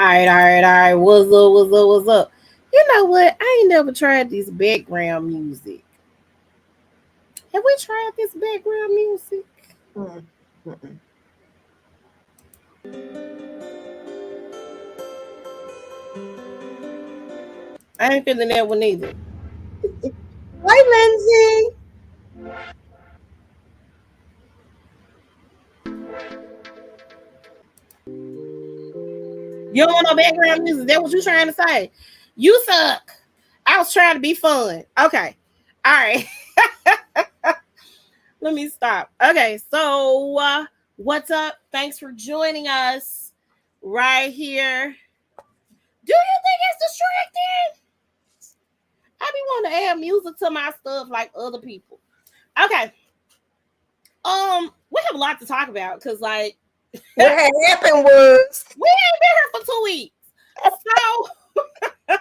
All right. What's up? You know what? I ain't never tried this background music. Have we tried this background music? Mm, mm-mm. I ain't feeling that one either. Hi, Lindsay. You don't want no background music? That what you trying to say? You suck. I was trying to be fun. Okay. All right. Let me stop. Okay. So, what's up? Thanks for joining us right here. Do you think it's distracting? I be wanting to add music to my stuff like other people. Okay. We have a lot to talk about because like What had happened was we ain't been here for 2 weeks. So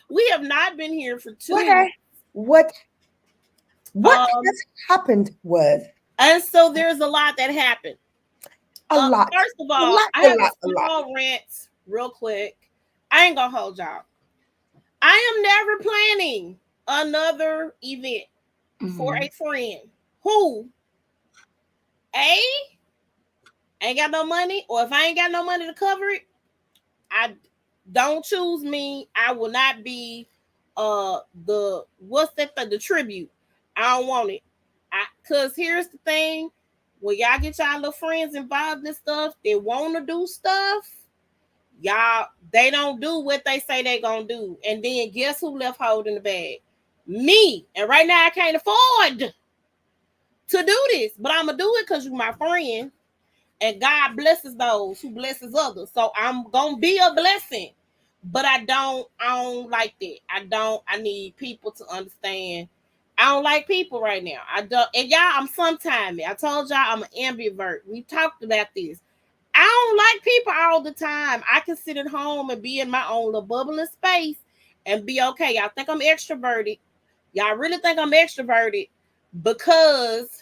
we have not been here for two what had, weeks. what what Um, has happened was and so there's a lot that happened. a lot, First of a all, lot, I a have a lot, a lot. small rant real quick. I ain't gonna hold y'all. I am never planning another event for a friend who A ain't got no money, or if I ain't got no money to cover it, I don't choose me. I will not be the what's that the tribute. I don't want it. Cause here's the thing. When y'all get y'all little friends involved in stuff, they wanna do stuff, y'all they don't do what they say they gonna do. And then guess who left holding the bag? Me. And right now I can't afford to do this. But I'm gonna do it because you're my friend. And God blesses those who blesses others. So I'm gonna be a blessing. But I don't like that. I need people to understand. I don't like people right now. I don't, and y'all, I'm sometime. I told y'all I'm an ambivert. We talked about this. I don't like people all the time. I can sit at home and be in my own little bubble of space and be okay. Y'all think I'm extroverted. Y'all really think I'm extroverted because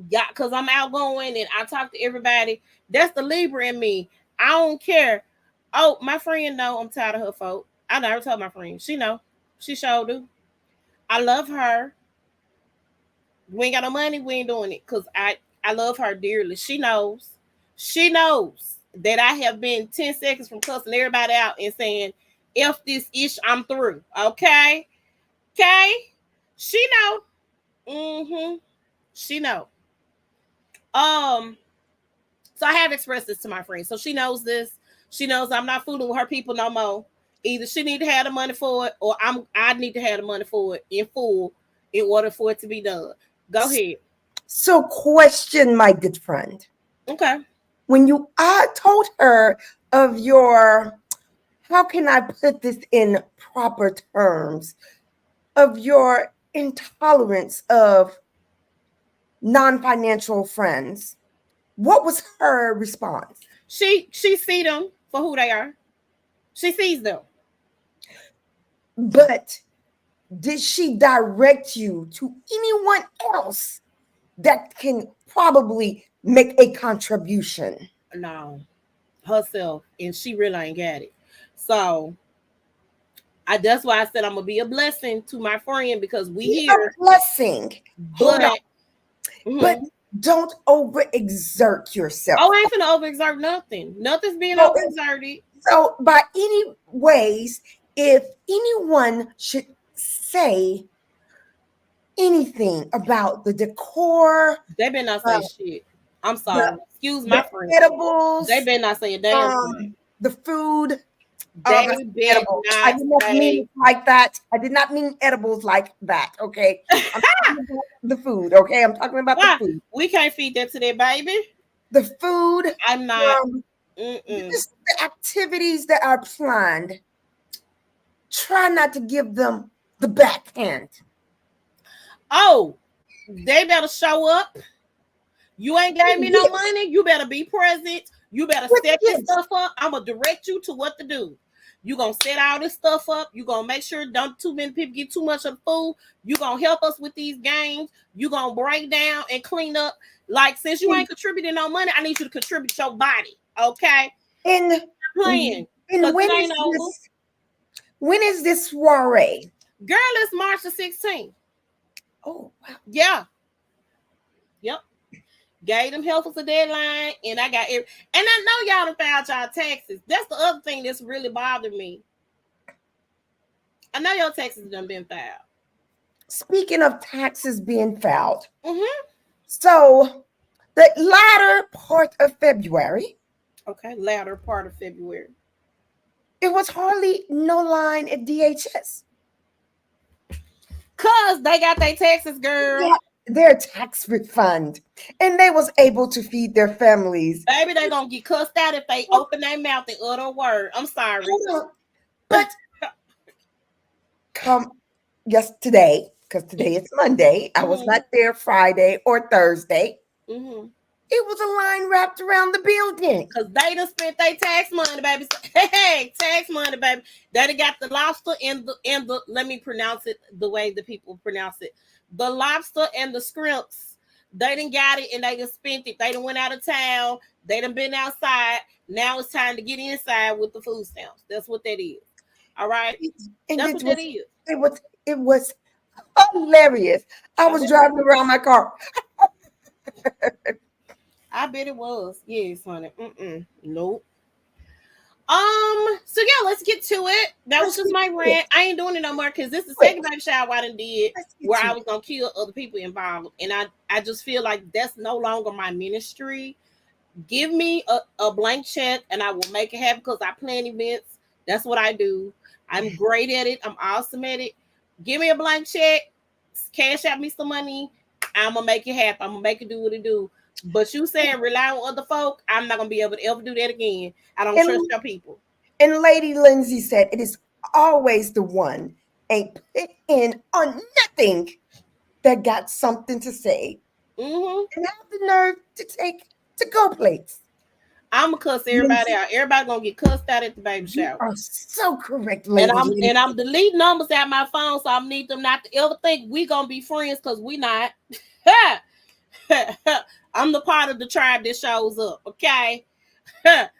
yeah, because I'm outgoing and I talk to everybody. That's the Libra in me. I don't care. Oh, my friend know I'm tired of her folk. I never told my friend. She know. She sure do. I love her. We ain't got no money. We ain't doing it. Because I love her dearly. She knows. She knows that I have been 10 seconds from cussing everybody out and saying, F this ish, I'm through. Okay? Okay? She know. Mm-hmm. She know. Um, So I have expressed this to my friend. So she knows this. She knows I'm not fooling with her people no more. Either she need to have the money for it, or I need to have the money for it in full in order for it to be done. Go ahead. So, question, my good friend. Okay. When you told her of your, how can I put this in proper terms, of your intolerance of non-financial friends, what was her response? She see them for who they are. She sees them. But did she direct you to anyone else that can probably make a contribution? No, herself, and she really ain't got it. So that's why I said I'm gonna be a blessing to my friend because we Be a here. blessing. Hold on. But But mhm. don't overexert yourself. Oh, I ain't finna overexert nothing. Nothing's being So, overexerted. so by any ways, if anyone should say anything about the decor, They better not uh, say shit. I'm the sorry. Excuse the my French. They edibles, better not say a damn thing. the food. They I said better edible. I not did not mean say. it like that. I did not mean edibles like that. Okay, I'm talking about the food. Okay, I'm talking about the Why? food. We can't feed that to their baby. The food. I'm not. Mm-mm. Just the activities that are planned. Try not to give them the backhand. Oh, they better show up. You ain't gave me no Yes, money. You better be present. You better with set this gifts. stuff up. I'm gonna direct you to what to do. You gonna set all this stuff up. You gonna make sure don't too many people get too much of the food. You gonna help us with these games. You gonna break down and clean up. Like since you ain't contributing no money, I need you to contribute your body. Okay. In playing. And Because it ain't over. When is this soiree? Girl, it's March the 16th. Oh, wow. Yeah. Yep. Gave them helpers a deadline, and I got and I know y'all done filed y'all taxes. That's the other thing that's really bothered me. I know your taxes done been filed. Speaking of taxes being filed, Mm-hmm. so the latter part of February, Okay, latter part of February. it was hardly no line at DHS. Cause they got their taxes, girl. Yeah, their tax refund, and they was able to feed their families. Baby, they gonna get cussed out if they open their mouth and utter a word. I'm sorry. But come today, because today is Monday. I was not there Friday or Thursday. Mm-hmm. It was a line wrapped around the building. Because they done spent their tax money, baby. Hey, tax money, baby. They done got the lobster and the let me pronounce it the way the people pronounce it. The lobster and the scrimps. They done got it and they done spent it. They done went out of town. They done been outside. Now it's time to get inside with the food stamps. That's what that is. All right. And That's what that is. It was hilarious. I was driving around my car. I bet it was. Yes, honey. Nope. So yeah, let's get to it. That was just my rant. I ain't doing it no more because this is the second baby shower I done did where I was gonna kill other people involved. And I just feel like that's no longer my ministry. Give me a blank check and I will make it happen because I plan events. That's what I do. I'm great at it. I'm awesome at it. Give me a blank check, cash out me some money. I'm gonna make it happen. I'm gonna make it do what it do. But you saying rely on other folk, I'm not gonna be able to ever do that again. I don't trust your people. And Lady Lindsay said it is always the one ain't put in on nothing that got something to say. And have the nerve to take to-go plates. I'm gonna cuss everybody out. Everybody gonna get cussed out at the baby shower. You are so correct, lady. And I'm deleting numbers out my phone, so I need them not to ever think we gonna be friends because we not. I'm the part of the tribe that shows up. Okay. Here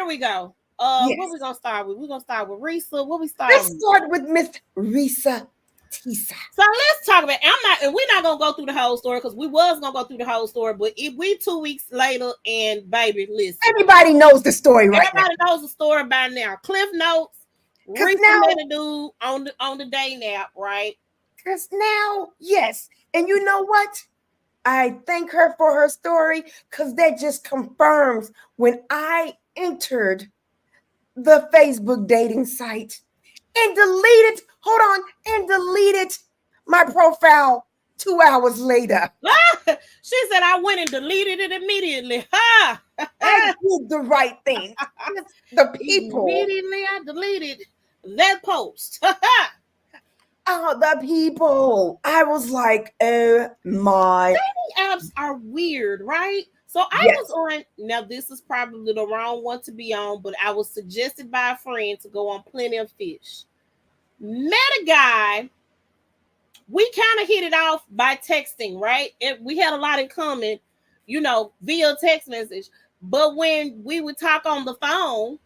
we go. Yes. What we gonna start with? We're gonna start with Reesa. What we start? Let's start with Miss ReesaTeesa. So let's talk about. We're not gonna go through the whole story because we was gonna go through the whole story, but if we 2 weeks later and baby, listen. Everybody knows the story right now. Everybody knows the story by now. Cliff notes. Reesa met a dude on the day nap, right? Because now, yes, and you know what? I thank her for her story because that just confirms when I entered the Facebook dating site and deleted my profile 2 hours later. She said I went and deleted it immediately. I did the right thing. The people. Immediately I deleted that post. Oh, the people. I was like, oh my. Dating apps are weird, right? So I was on, now this is probably the wrong one to be on, but I was suggested by a friend to go on Plenty of Fish. Met a guy. We kind of hit it off by texting, right? We had a lot in common, via text message. But when we would talk on the phone,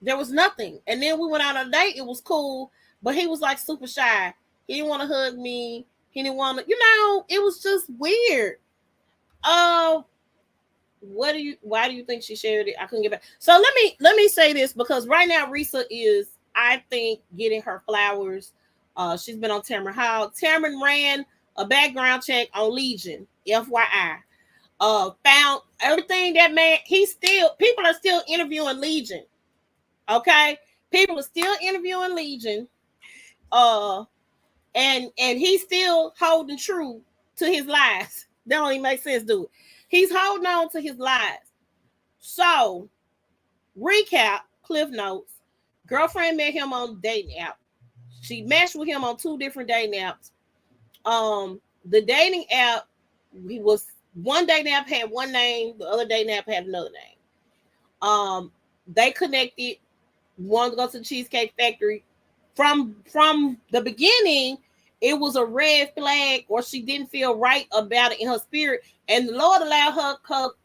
there was nothing. And then we went out on a date. It was cool, but he was like super shy. He didn't want to hug me. He didn't want to, it was just weird. Why do you think she shared it? I couldn't get back. So let me say this because right now Reesa is, I think, getting her flowers. She's been on Tamron Hall. Tamron ran a background check on Legion, FYI. Found everything that man, people are still interviewing Legion. Okay? People are still interviewing Legion. And he's still holding true to his lies. That don't even make sense, do it. He's holding on to his lies. So, recap, Cliff Notes. Girlfriend met him on dating app. She matched with him on 2 different dating apps. The dating app, one dating app had one name, the other dating app had another name. They connected, wanted to go to the Cheesecake Factory. From the beginning, it was a red flag, or she didn't feel right about it in her spirit, and the Lord allowed her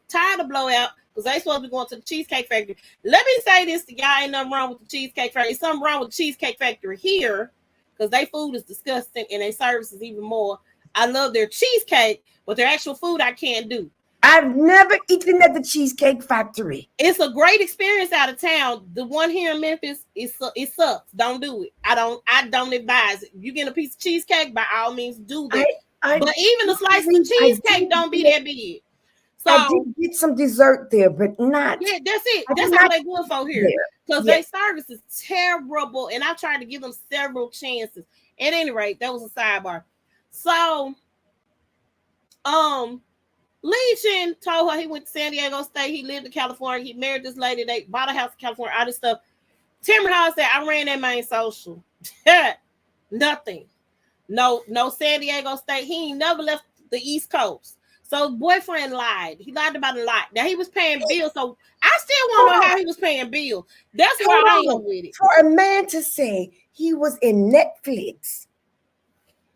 tired of blowout because they supposed to be going to the Cheesecake Factory. Let me say this to y'all: ain't nothing wrong with the Cheesecake Factory. There's something wrong with the Cheesecake Factory here because their food is disgusting and their service is even more. I love their cheesecake, but their actual food I can't do. I've never eaten at the Cheesecake Factory. It's a great experience out of town. The one here in Memphis, it sucks. Don't do it. I don't advise it. You get a piece of cheesecake, by all means do that. But even a slice of cheesecake don't be that big. So I did get some dessert there, but not. Yeah, that's it. That's all they good for here. Because their service is terrible, and I tried to give them several chances. At any rate, that was a sidebar. So, Legion told her he went to San Diego State. He lived in California. He married this lady. They bought a house in California. All this stuff. Timber Hall said, I ran that main social. Nothing. No San Diego State. He ain't never left the East Coast. So boyfriend lied. He lied about a lot. Now he was paying bills. So I still want to know how he was paying bills. That's where I am with it. For a man to say he was in Netflix,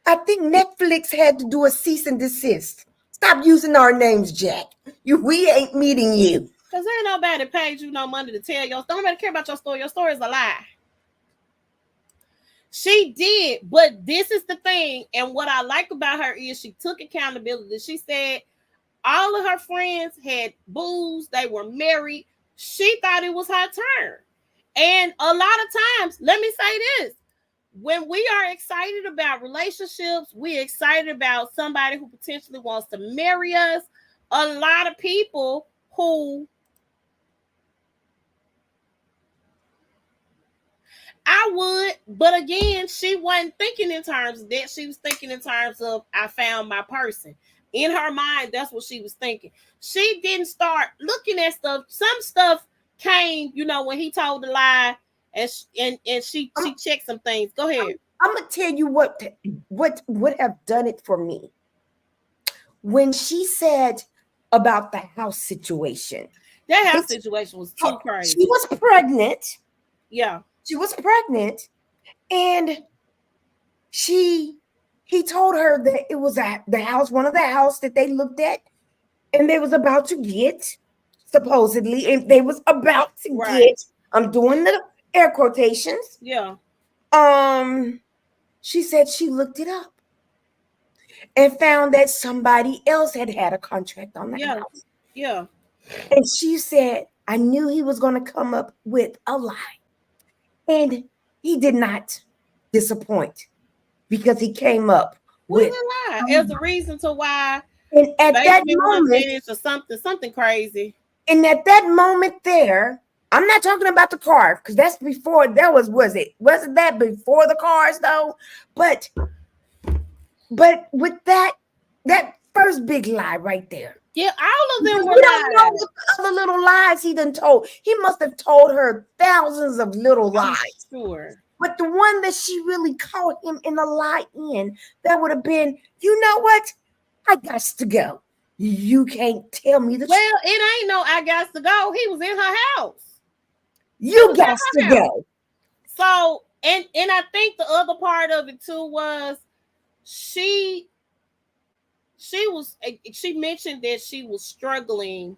I think Netflix had to do a cease and desist. Stop using our names, Jack. We ain't meeting you. Because there ain't nobody paid you no money to tell your story. Nobody care about your story. Your story is a lie. She did, but this is the thing. And what I like about her is she took accountability. She said all of her friends had booze. They were married. She thought it was her turn. And a lot of times, let me say this. When we are excited about relationships, we're excited about somebody who potentially wants to marry us. A lot of people who I would, but again, she wasn't thinking in terms of that. She was thinking in terms of I found my person. In her mind, that's what she was thinking. She didn't start looking at stuff. Some stuff came, when he told the lie, and she checked some things. Go ahead. I'm gonna tell you what would have done it for me. When she said about the house situation. That house situation was too crazy. She was pregnant. Yeah. She was pregnant, and he told her that it was one of the house that they looked at, and they was about to get, supposedly, and they was about to get. I'm doing the air quotations. Yeah. She said she looked it up and found that somebody else had a contract on the house. Yeah. And she said, I knew he was going to come up with a lie. And he did not disappoint because he came up with a lie as a reason to why. And at that moment, or something crazy. And at that moment there, I'm not talking about the car because that's before. Wasn't that before the cars though? But with that first big lie right there. Yeah, all of them were We don't know what the other little lies he done told. He must have told her thousands of little lies. Sure. But the one that she really caught him in the lie in, that would have been, you know what? I got to go. You can't tell me the truth. Well, it ain't no I got to go. He was in her house. You got to go. So, and I think the other part of it too was she mentioned that she was struggling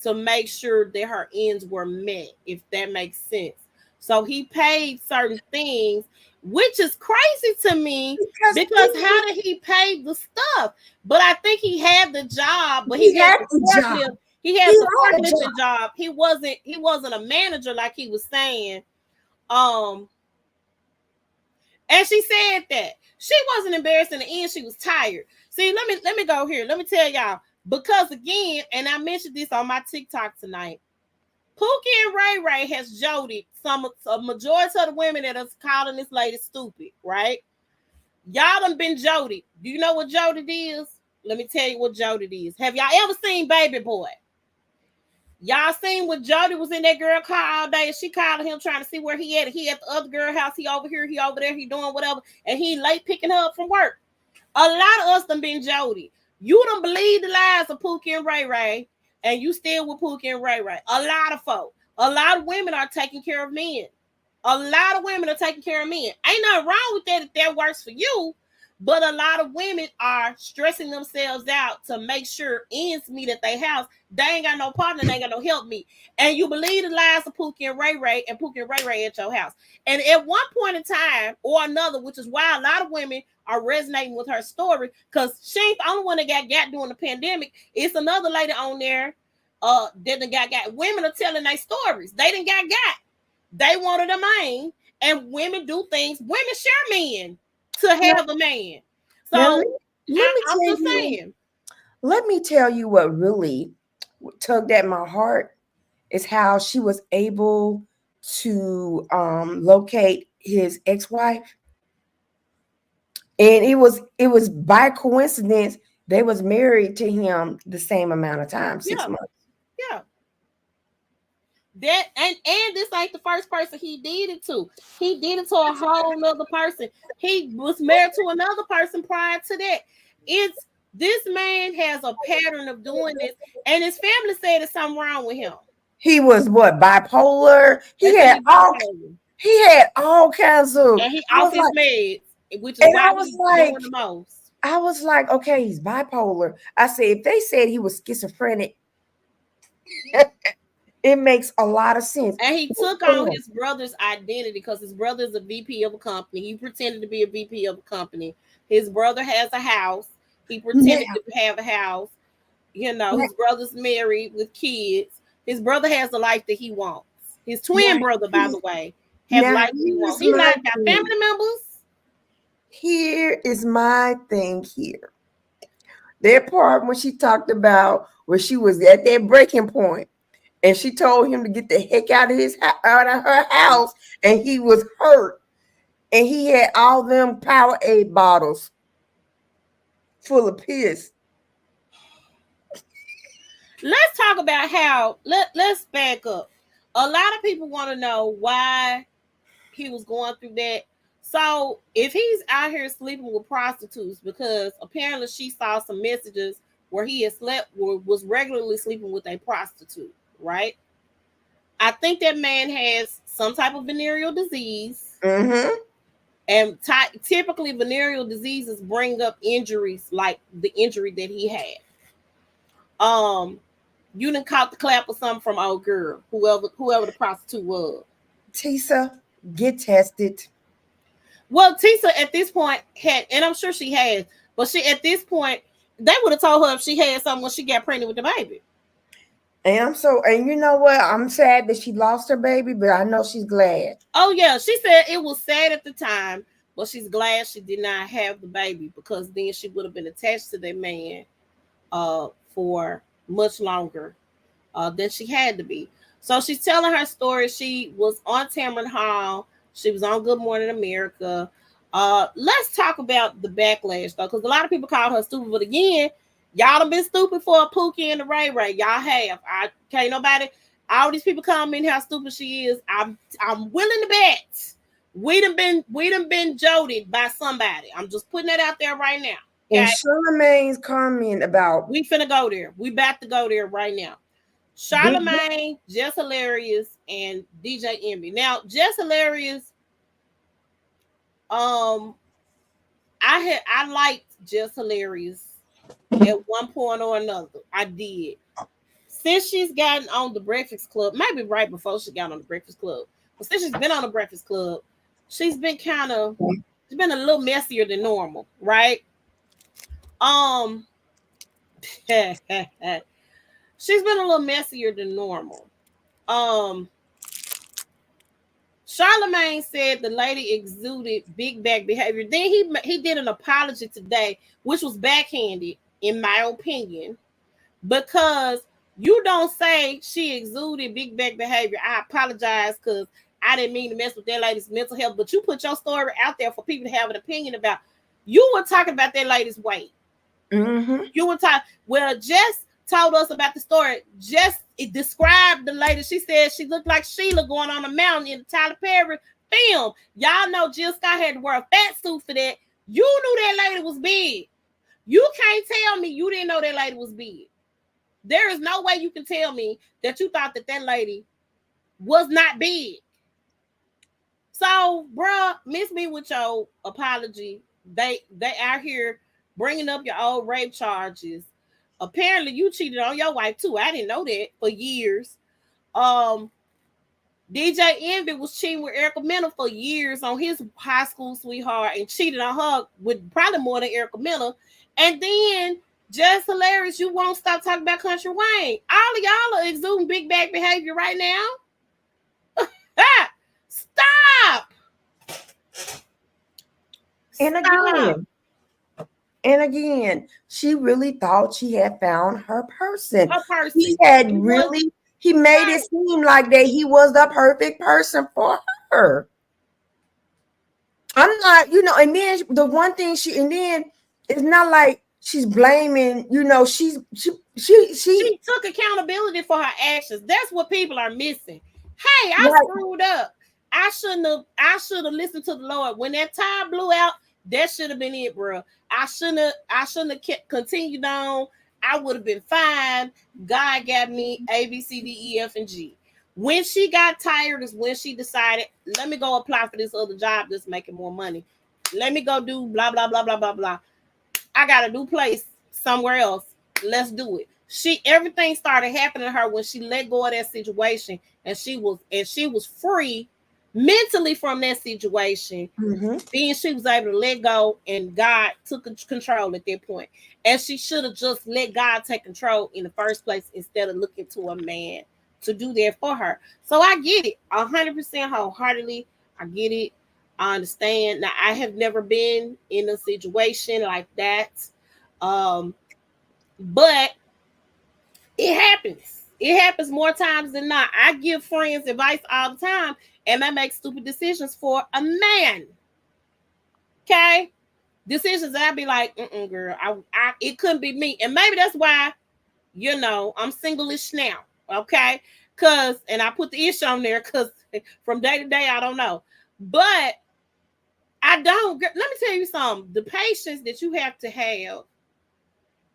to make sure that her ends were met, if that makes sense. So he paid certain things, which is crazy to me because how did he pay the stuff? But I think he had the job, but he had the job. He had the forklift job. He wasn't a manager like he was saying. And she said that she wasn't embarrassed in the end. She was tired. See, let me go here. Let me tell y'all, because again, and I mentioned this on my TikTok tonight, Pookie and Ray Ray has jodied a majority of the women that are calling this lady stupid, right? Y'all done been jodied. Do you know what jodied is? Let me tell you what jodied is. Have y'all ever seen Baby Boy? Y'all seen when Jody was in that girl car all day and she called him trying to see where he at. He at the other girl house. He over here. He over there. He doing whatever. And he late picking her up from work. A lot of us done been Jody. You don't believe the lies of Pookie and Ray Ray, and you still with Pookie and Ray Ray. A lot of folk. A lot of women are taking care of men. A lot of women are taking care of men. Ain't nothing wrong with that if that works for you. But a lot of women are stressing themselves out to make sure ends meet at their house. They ain't got no partner, they ain't got no help me. And you believe the lies of Pookie and Ray Ray and Pookie and Ray Ray at your house. And at one point in time or another, which is why a lot of women are resonating with her story, because she ain't the only one that got during the pandemic. It's another lady on there that done got. Women are telling their stories. They didn't got. They wanted a man, and women do things. Women share men to have a man. So now, let me I'm tell just you, saying. let me tell you what really tugged at my heart is how she was able to locate his ex-wife. And it was by coincidence they was married to him the same amount of time, 6 months. Yeah. That and this ain't the first person he did it to. He did it to a whole nother person. He was married to another person prior to that. It's this man has a pattern of doing this, and his family said there's something wrong with him. He was what, bipolar? He had all kinds of. And he off his meds, which is And why he's doing the most. I was like, okay, he's bipolar. I said, if they said he was schizophrenic, it makes a lot of sense. And he took on his brother's identity because his brother is a VP of a company. He pretended to be a VP of a company. His brother has a house. He pretended to have a house. You know, his brother's married with kids. His brother has the life that he wants. His twin brother, by the way, has life he wants. He's not got family members. Here is my thing here. That part when she talked about where she was at that breaking point, and she told him to get the heck out of her house, and he was hurt, and he had all them Powerade bottles full of piss. Let's talk about how. Let's back up. A lot of people want to know why he was going through that. So if he's out here sleeping with prostitutes, because apparently she saw some messages where he had slept or was regularly sleeping with a prostitute, right? I think that man has some type of venereal disease. Mm-hmm. And typically venereal diseases bring up injuries like the injury that he had. You done caught the clap or something from old girl, whoever the prostitute was. Teesa, get tested. Well, Teesa at this point had, and I'm sure she has, but she at this point, they would have told her if she had something when she got pregnant with the baby. And you know what? I'm sad that she lost her baby, but I know she's glad. Oh yeah, she said it was sad at the time, but she's glad she did not have the baby because then she would have been attached to that man for much longer than she had to be. So she's telling her story. She was on Tamron Hall. She was on Good Morning America. Let's talk about the backlash though, because a lot of people called her stupid. But again, y'all have been stupid for a Pookie and a Ray Ray. Y'all have. I can't nobody. All these people comment how stupid she is. I'm willing to bet we done been jolted by somebody. I'm just putting that out there right now. Okay? And Charlamagne's comment about we finna go there. We about to go there right now. Charlamagne, Jess Hilarious, and DJ Envy. Now, Jess Hilarious, I liked Jess Hilarious at one point or another. I did. Since she's gotten on the Breakfast Club, maybe right before she got on the Breakfast Club, but since she's been on the Breakfast Club, she's been a little messier than normal, right? She's been a little messier than normal. Charlamagne said the lady exuded big back behavior. Then he did an apology today, which was backhanded, in my opinion, because you don't say she exuded big back behavior. I apologize because I didn't mean to mess with that lady's mental health, but you put your story out there for people to have an opinion about. You were talking about that lady's weight. Mm-hmm. You were talking. Well, Jess told us about the story. Jess described the lady. She said she looked like Sheila going on a mountain in the Tyler Perry film. Y'all know Jill Scott had to wear a fat suit for that. You knew that lady was big. You can't tell me you didn't know that lady was big. There is no way you can tell me that you thought that lady was not big. So, bruh, miss me with your apology. they out here bringing up your old rape charges. Apparently, you cheated on your wife too. I didn't know that for years. Um, DJ Envy was cheating with Erica Mena for years on his high school sweetheart and cheated on her with probably more than Erica Mena. And then, just hilarious, you won't stop talking about Country Wayne. All of y'all are exuding big bag behavior right now. Stop. And again, she really thought she had found her person. Her person. He had he made it seem like that he was the perfect person for her. I'm not, and then the one thing and then it's not like she's blaming, she took accountability for her actions. That's what people are missing. Hey, I screwed up. I should have listened to the Lord. When that tire blew out, that should have been it, bro. I shouldn't have continued on. I would have been fine. God got me A, B, C, D, E, F, and G. When she got tired is when she decided, let me go apply for this other job that's making more money. Let me go do blah, blah, blah, blah, blah, blah. I got a new place somewhere else. Let's do it. Everything started happening to her when she let go of that situation, and she was free mentally from that situation. Mm-hmm. Then she was able to let go, and God took control at that point. And she should have just let God take control in the first place instead of looking to a man to do that for her. So I get it 100% wholeheartedly. I get it. I understand. Now, I have never been in a situation like that. But it happens. It happens more times than not. I give friends advice all the time, and I make stupid decisions for a man. Okay? Decisions that I'd be like, girl, it couldn't be me. And maybe that's why, I'm single-ish now. Okay? And I put the issue on there because from day to day, I don't know. But I don't. Let me tell you something. The patience that you have to have,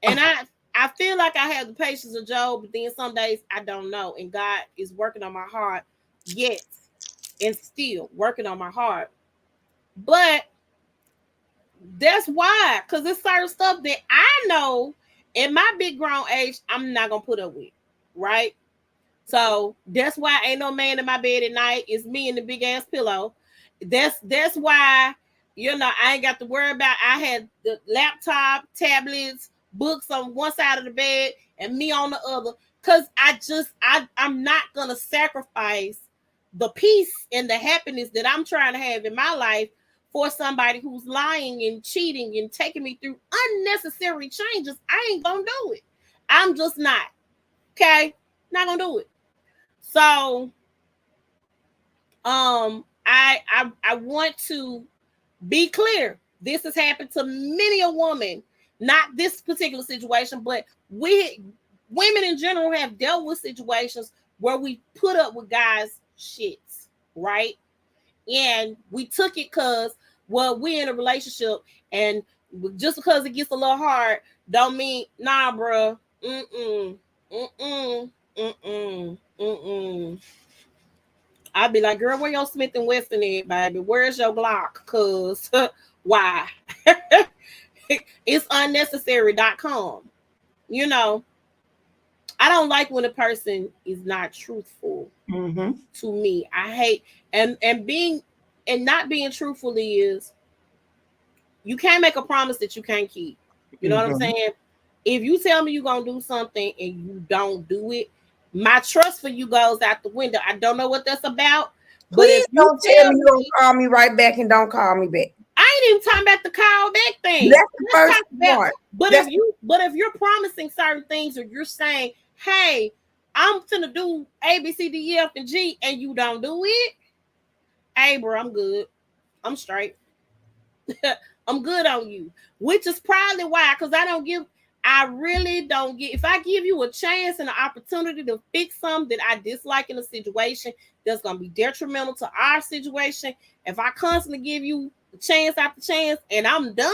and I feel like I have the patience of Job, but then some days I don't know. And God is working on my heart, yes, and still working on my heart. But that's why, because it's certain stuff that I know in my big grown age, I'm not going to put up with, right? So that's why ain't no man in my bed at night. It's me and the big ass pillow. That's why, I ain't got to worry about, I had the laptop, tablets, books on one side of the bed and me on the other, because I'm not gonna sacrifice the peace and the happiness that I'm trying to have in my life for somebody who's lying and cheating and taking me through unnecessary changes. I ain't gonna do it. I'm just not. Okay, not gonna do it. So I want to be clear. This has happened to many a woman. Not this particular situation, but women in general have dealt with situations where we put up with guys' shits, right? And we took it because, we're in a relationship, and just because it gets a little hard, don't mean, nah, bro. I'd be like, girl, where your Smith & Wesson at, baby? Where's your Glock? Because why? It's unnecessary.com. I don't like when a person is not truthful to me. I hate and not being truthful is, you can't make a promise that you can't keep. You know what I'm saying? If you tell me you're gonna do something and you don't do it, my trust for you goes out the window. I don't know what that's about. Please don't tell me you don't call me right back and don't call me back. I ain't even talking about the call back thing. That's the first part. But if you're promising certain things, or you're saying, hey, I'm gonna do A, B, C, D, E, F, and G, and you don't do it, hey, bro, I'm good. I'm straight. I'm good on you. Which is probably why, because I really don't get, if I give you a chance and an opportunity to fix something that I dislike in a situation that's going to be detrimental to our situation, if I constantly give you chance after chance and I'm done,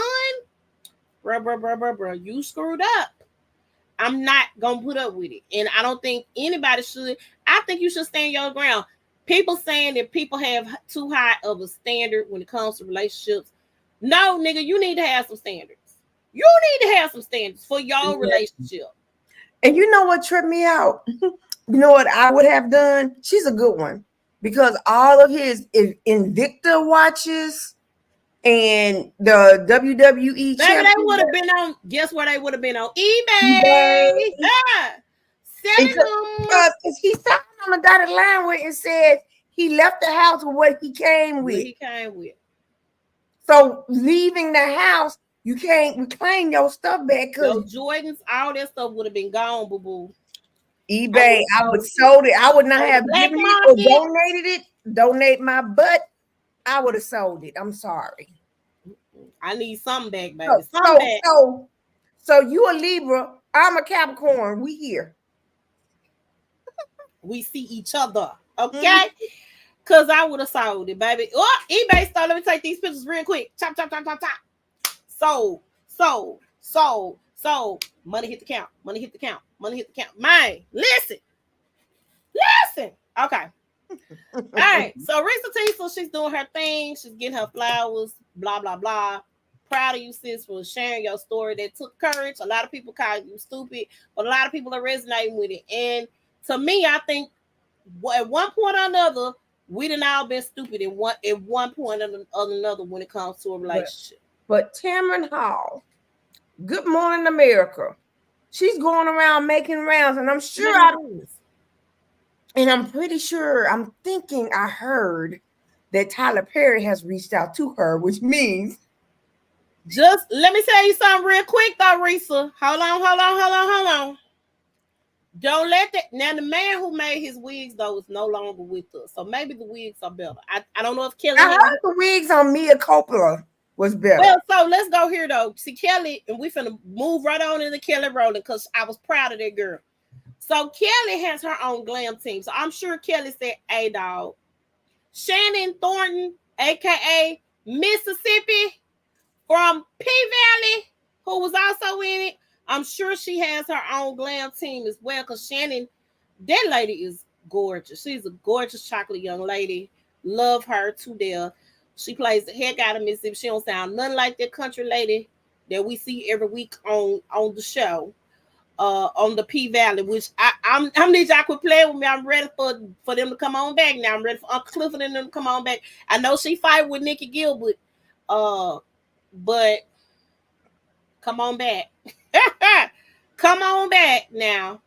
bro, you screwed up. I'm not going to put up with it. And I don't think anybody should. I think you should stand your ground. People saying that people have too high of a standard when it comes to relationships, No, nigga, you need to have some standards. You need to have some standards for your relationship. And you know what tripped me out? You know what I would have done? She's a good one. Because all of his Invicta watches and the WWE Baby, they would have championship, been on, guess where they would have been on? eBay. Selling them. because he signed on the dotted line with and said he left the house with what he came What with. he came with. So leaving the house, you can't reclaim your stuff back Your because Jordans, all that stuff would have been gone, boo boo. eBay, I would sold it. I would not On the have black given it or market. donated it. Donate my butt. I would have sold it. I'm sorry. I need something back, baby. Something back. So you a Libra, I'm a Capricorn. We here. We see each other, okay? Because I would have sold it, baby. Oh, eBay store. Let me take these pictures real quick. Chop, chop, chop, chop, chop. Sold. Money hit the count. Money hit the count. Money hit the count. Man, listen. Okay. All right. So ReesaTeesa, she's doing her thing. She's getting her flowers. Blah blah blah. Proud of you, sis, for sharing your story. That took courage. A lot of people call you stupid, but a lot of people are resonating with it. And to me, I think at one point or another, we done all been stupid at one point or another when it comes to a relationship. But Tamron Hall, Good Morning America, she's going around making rounds, and I'm pretty sure, I'm thinking I heard that Tyler Perry has reached out to her, which means. Just let me tell you something real quick though, Reesa. Hold on. Don't let that. Now, the man who made his wigs, though, is no longer with us. So maybe the wigs are better. I don't know if Kelly. I heard the wigs on Mia Coppola was better. Well, so let's go here, though. See, Kelly, and we finna move right on into Kelly Rowland because I was proud of that girl. So Kelly has her own glam team. So I'm sure Kelly said, hey, dog. Shannon Thornton, a.k.a. Mississippi, from P-Valley, who was also in it. I'm sure she has her own glam team as well because Shannon, that lady is gorgeous. She's a gorgeous chocolate young lady. Love her to death. She plays the heck out of Mississippi. She don't sound nothing like that country lady that we see every week on the show, on the P-Valley, which I'm need y'all quit playing with me. I'm ready for them to come on back now. I'm ready for Uncle Clifford and them to come on back. I know she fight with Nikki Gilbert, but come on back. Come on back now.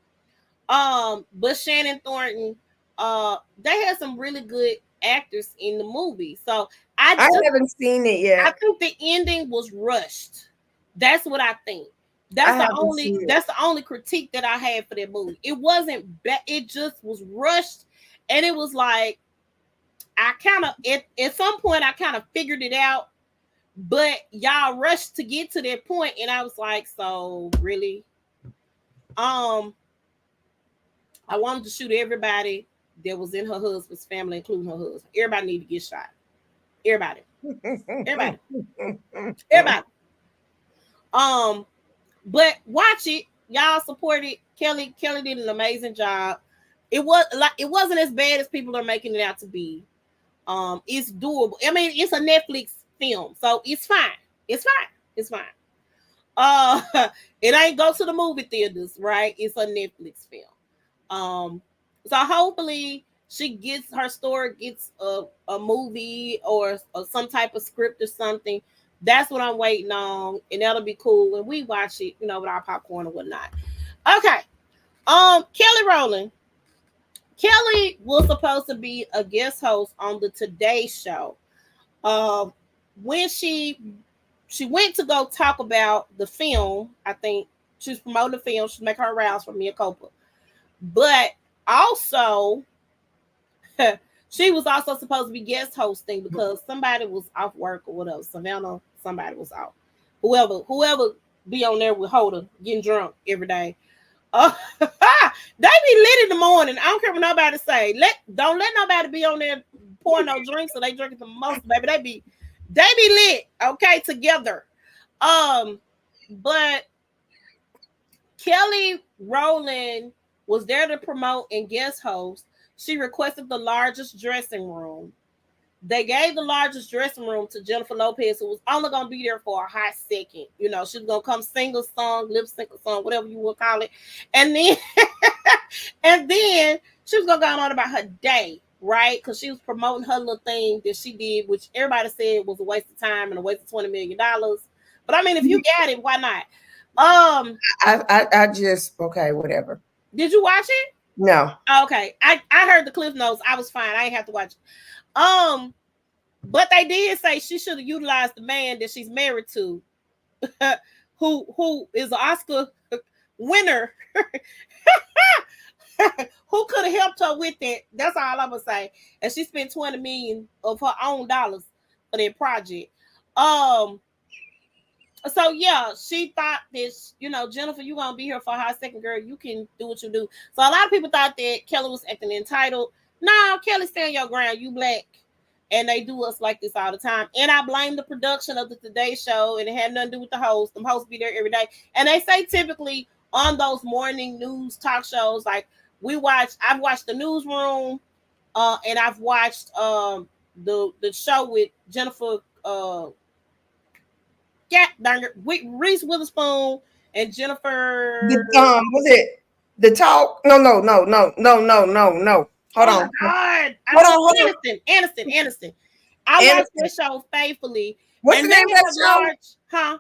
But Shannon Thornton, they had some really good actors in the movie. So I haven't seen it yet. I think the ending was rushed. That's what I think. That's the only critique that I had for that movie. It wasn't bad, it just was rushed, and it was like I kind of at some point I kind of figured it out, but y'all rushed to get to that point, and I was like, so really? I wanted to shoot everybody that was in her husband's family, including her husband. Everybody need to get shot. Everybody. But watch it. Y'all support it. Kelly did an amazing job. It wasn't as bad as people are making it out to be. It's doable. I mean, it's a Netflix film, so it's fine. It's fine. It ain't go to the movie theaters, right? It's a Netflix film. So hopefully she gets her story, gets a movie or some type of script or something. That's what I'm waiting on, and that'll be cool when we watch it, with our popcorn or whatnot. Okay. Kelly Rowland. Kelly was supposed to be a guest host on the Today Show. When she went to go talk about the film, I think she was promoting the film. She's making her rounds for Mia Coppola. But also, she was also supposed to be guest hosting because somebody was off work or whatever. Savannah, somebody was out. Whoever be on there with Hoda getting drunk every day. They be lit in the morning. I don't care what nobody say. Don't let nobody be on there pouring no drinks so they drinking the most, baby. They be lit, okay, together. But Kelly Rowland was there to promote and guest host. She requested the largest dressing room. They gave the largest dressing room to Jennifer Lopez, who was only gonna be there for a hot second. You know, she was gonna come sing a song, lip sync a song, whatever you would call it, and then and then she was gonna go on about her day, right? Because she was promoting her little thing that she did, which everybody said was a waste of time and a waste of $20 million. But I mean, if you got it, why not? I just okay, whatever. Did you watch it? No. Okay. I heard the cliff notes. I was fine. I ain't have to watch it. But they did say she should have utilized the man that she's married to, who is an Oscar winner, who could have helped her with it. That's all I'm gonna say. And she spent $20 million of her own dollars for that project. So yeah, she thought this, you know, Jennifer, you gonna be here for a hot second, girl. You can do what you do. So a lot of people thought that Kelly was acting entitled. No, Kelly, stand your ground. You black. And they do us like this all the time. And I blame the production of the Today Show, and it had nothing to do with the host. The hosts be there every day. And they say typically on those morning news talk shows, like I've watched the Newsroom, and I've watched the show with Jennifer with Reese Witherspoon and Jennifer. Was it the talk? No. Hold on. God. Hold on. Aniston. I watched that show faithfully. What's the name of that show?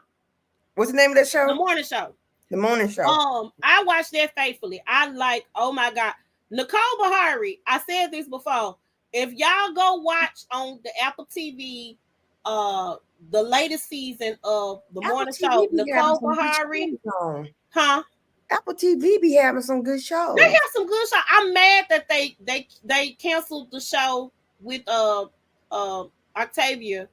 What's the name of that show? The Morning Show. The Morning Show. I watched that faithfully. I like, oh my God. Nicole Beharie, I said this before. If y'all go watch on the Apple TV, the latest season of the Morning Show, Nicole Beharie. Apple TV be having some good shows. They have some good shows. I'm mad that they canceled the show with Octavia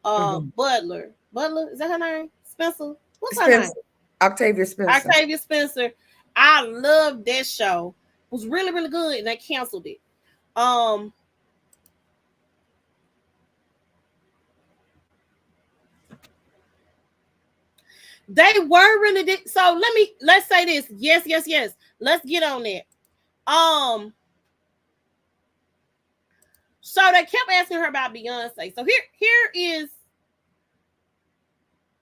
Butler. Butler, is that her name? Spencer? What's her name? Octavia Spencer. I love that show. It was really, really good, and they canceled it. They were really so let's say this. Yes. Let's get on that. So they kept asking her about Beyonce. So here is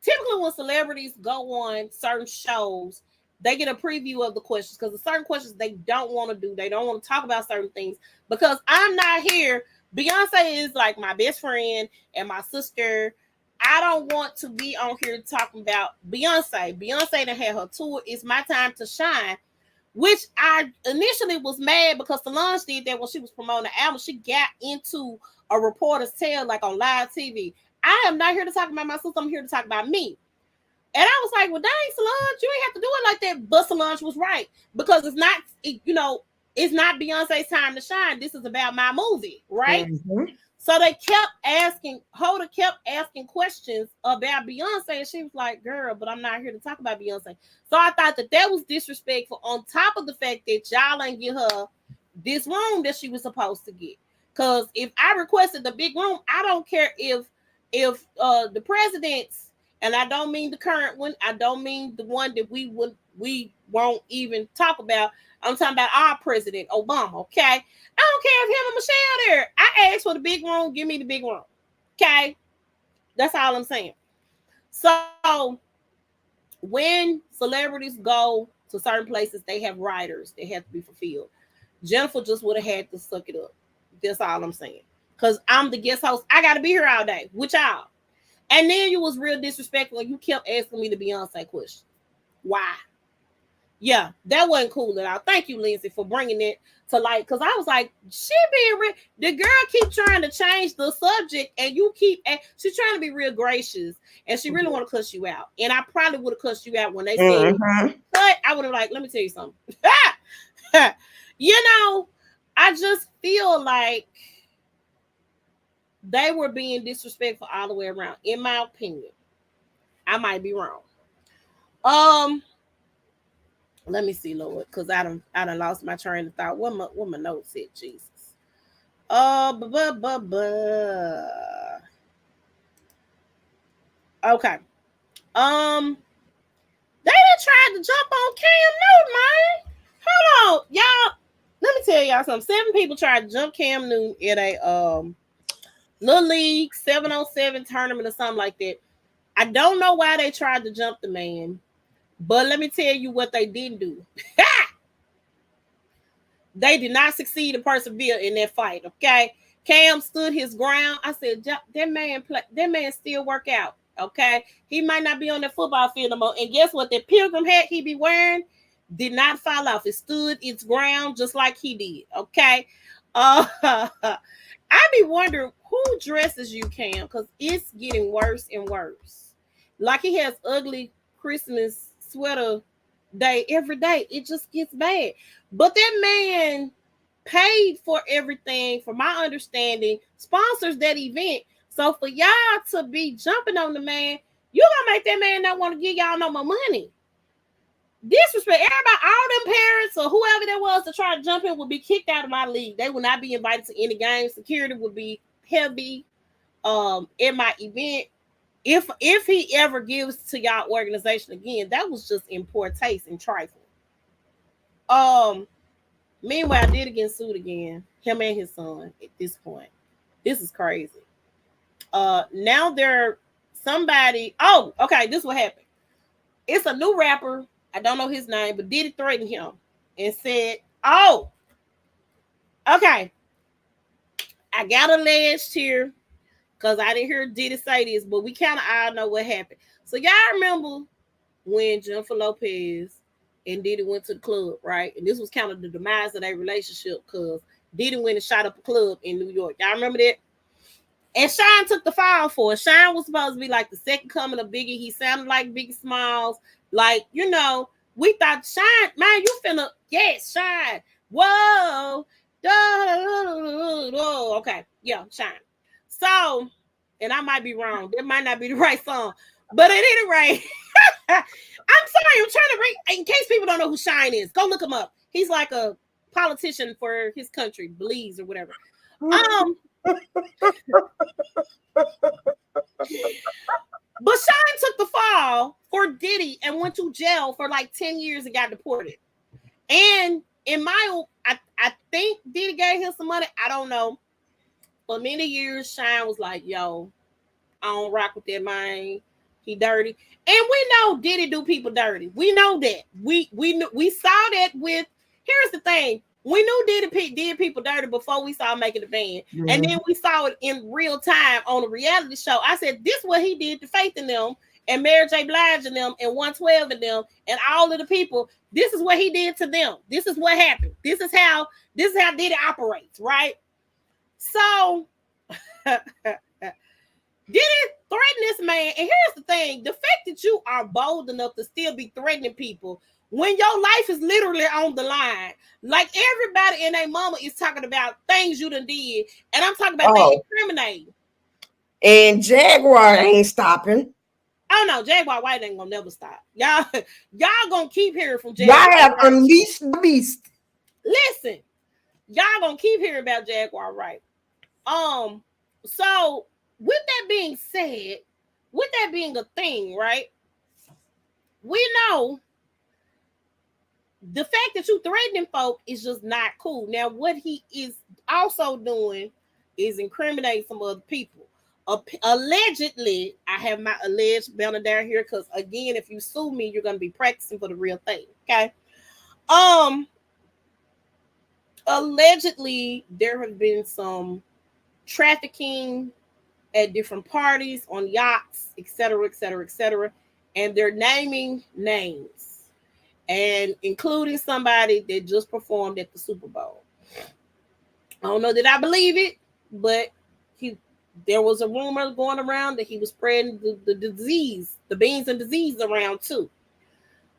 typically when celebrities go on certain shows, they get a preview of the questions because the certain questions they don't want to do. They don't want to talk about certain things because I'm not here. Beyonce is like my best friend and my sister. I don't want to be on here talking about Beyonce. Beyonce done had her tour. It's my time to shine, which I initially was mad because Solange did that when she was promoting the album. She got into a reporter's tail like on live TV. I am not here to talk about my sister. I'm here to talk about me. And I was like, well, dang, Solange, you ain't have to do it like that. But Solange was right because it's not, it's not Beyonce's time to shine. This is about my movie, right? Mm-hmm. So they kept asking, Hoda kept asking questions about Beyonce, and she was like, girl, but I'm not here to talk about Beyonce. So I thought that was disrespectful on top of the fact that y'all ain't get her this room that she was supposed to get. Because if I requested the big room, I don't care if the presidents, and I don't mean the current one, I don't mean the one that we won't even talk about. I'm talking about our president, Obama, okay? I don't care if him and Michelle there. I asked for the big room, give me the big room, okay? That's all I'm saying. So when celebrities go to certain places, they have riders. They have to be fulfilled. Jennifer just would have had to suck it up. That's all I'm saying. Because I'm the guest host. I got to be here all day with y'all. And then you was real disrespectful. You kept asking me the Beyonce question. Why? Yeah, that wasn't cool at all. Thank you, Lindsay, for bringing it to light. Because I was like, she being real. The girl keep trying to change the subject, and you keep. She's trying to be real gracious, and she really want to cuss you out. And I probably would have cussed you out when they said, but I would have like, let me tell you something. I just feel like they were being disrespectful all the way around. In my opinion, I might be wrong. Let me see, Lord, because I done lost my train of thought. What my notes said, Jesus. Okay. They done tried to jump on Cam Newton, man. Hold on, y'all. Let me tell y'all something. 7 people tried to jump Cam Newton at a Little League 7-on-7 tournament or something like that. I don't know why they tried to jump the man, but let me tell you what they didn't do. They did not succeed and persevere in that fight. Okay, Cam stood his ground. I said that man play. That man still work out. Okay, he might not be on the football field no more. And guess what? That pilgrim hat he be wearing did not fall off. It stood its ground just like he did. Okay, I be wondering who dresses you, Cam, because it's getting worse and worse. Like he has ugly Christmas sweater day every day. It just gets bad. But that man paid for everything, from my understanding, sponsors that event. So for y'all to be jumping on the man, you gonna make that man not want to give y'all no more money. Disrespect. Everybody, all them parents or whoever that was to try to jump in would be kicked out of my league. They would not be invited to any games. Security would be heavy in my event. If he ever gives to y'all organization again, that was just in poor taste and trifling. Meanwhile, Diddy getting sued again. Him and his son at this point. This is crazy. Now they're somebody. Oh, okay. This is what happened. It's a new rapper. I don't know his name, but Diddy threatened him and said, "Oh, okay. I got alleged here because I didn't hear Diddy say this, but we kind of all know what happened." So y'all remember when Jennifer Lopez and Diddy went to the club, right? And this was kind of the demise of their relationship because Diddy went and shot up a club in New York. Y'all remember that? And Shine took the fall for it. Shine was supposed to be like the second coming of Biggie. He sounded like Biggie Smalls. Like, you know, we thought Shine, man, you finna, yes, Shine. Whoa. Okay, yeah, Shine. So, and I might be wrong. That might not be the right song. But at any rate, I'm sorry, I'm trying to read. In case people don't know who Shine is, go look him up. He's like a politician for his country, Belize or whatever. But Shine took the fall for Diddy and went to jail for like 10 years and got deported. And in my, I think Diddy gave him some money. I don't know. For many years, Shine was like, yo, I don't rock with that man. He dirty. And we know Diddy do people dirty. We know that. We saw that with, here's the thing. We knew Diddy did people dirty before we saw him making the band. Mm-hmm. And then we saw it in real time on a reality show. I said, this is what he did to Faith in them and Mary J. Blige and them and 112 and them and all of the people. This is what he did to them. This is what happened. This is how Diddy operates, right? So Diddy threaten this man. And here's the thing. The fact that you are bold enough to still be threatening people when your life is literally on the line, like everybody and their mama is talking about things you done did, and I'm talking about they incriminating. And Jaguar ain't stopping. Oh no, Jaguar White ain't gonna never stop. Y'all gonna keep hearing from Jaguar. Y'all have unleashed the beast. Listen, y'all gonna keep hearing about Jaguar White. So with that being said, with that being a thing, right? We know the fact that you threatening folk is just not cool. Now, what he is also doing is incriminating some other people. Allegedly, I have my alleged banner down here because, again, if you sue me, you're going to be practicing for the real thing, okay? Allegedly, there have been some trafficking at different parties, on yachts, etc., etc., etc., and they're naming names. And including somebody that just performed at the Super Bowl. I don't know that I believe it, but there was a rumor going around that he was spreading the disease, the beans and disease around too.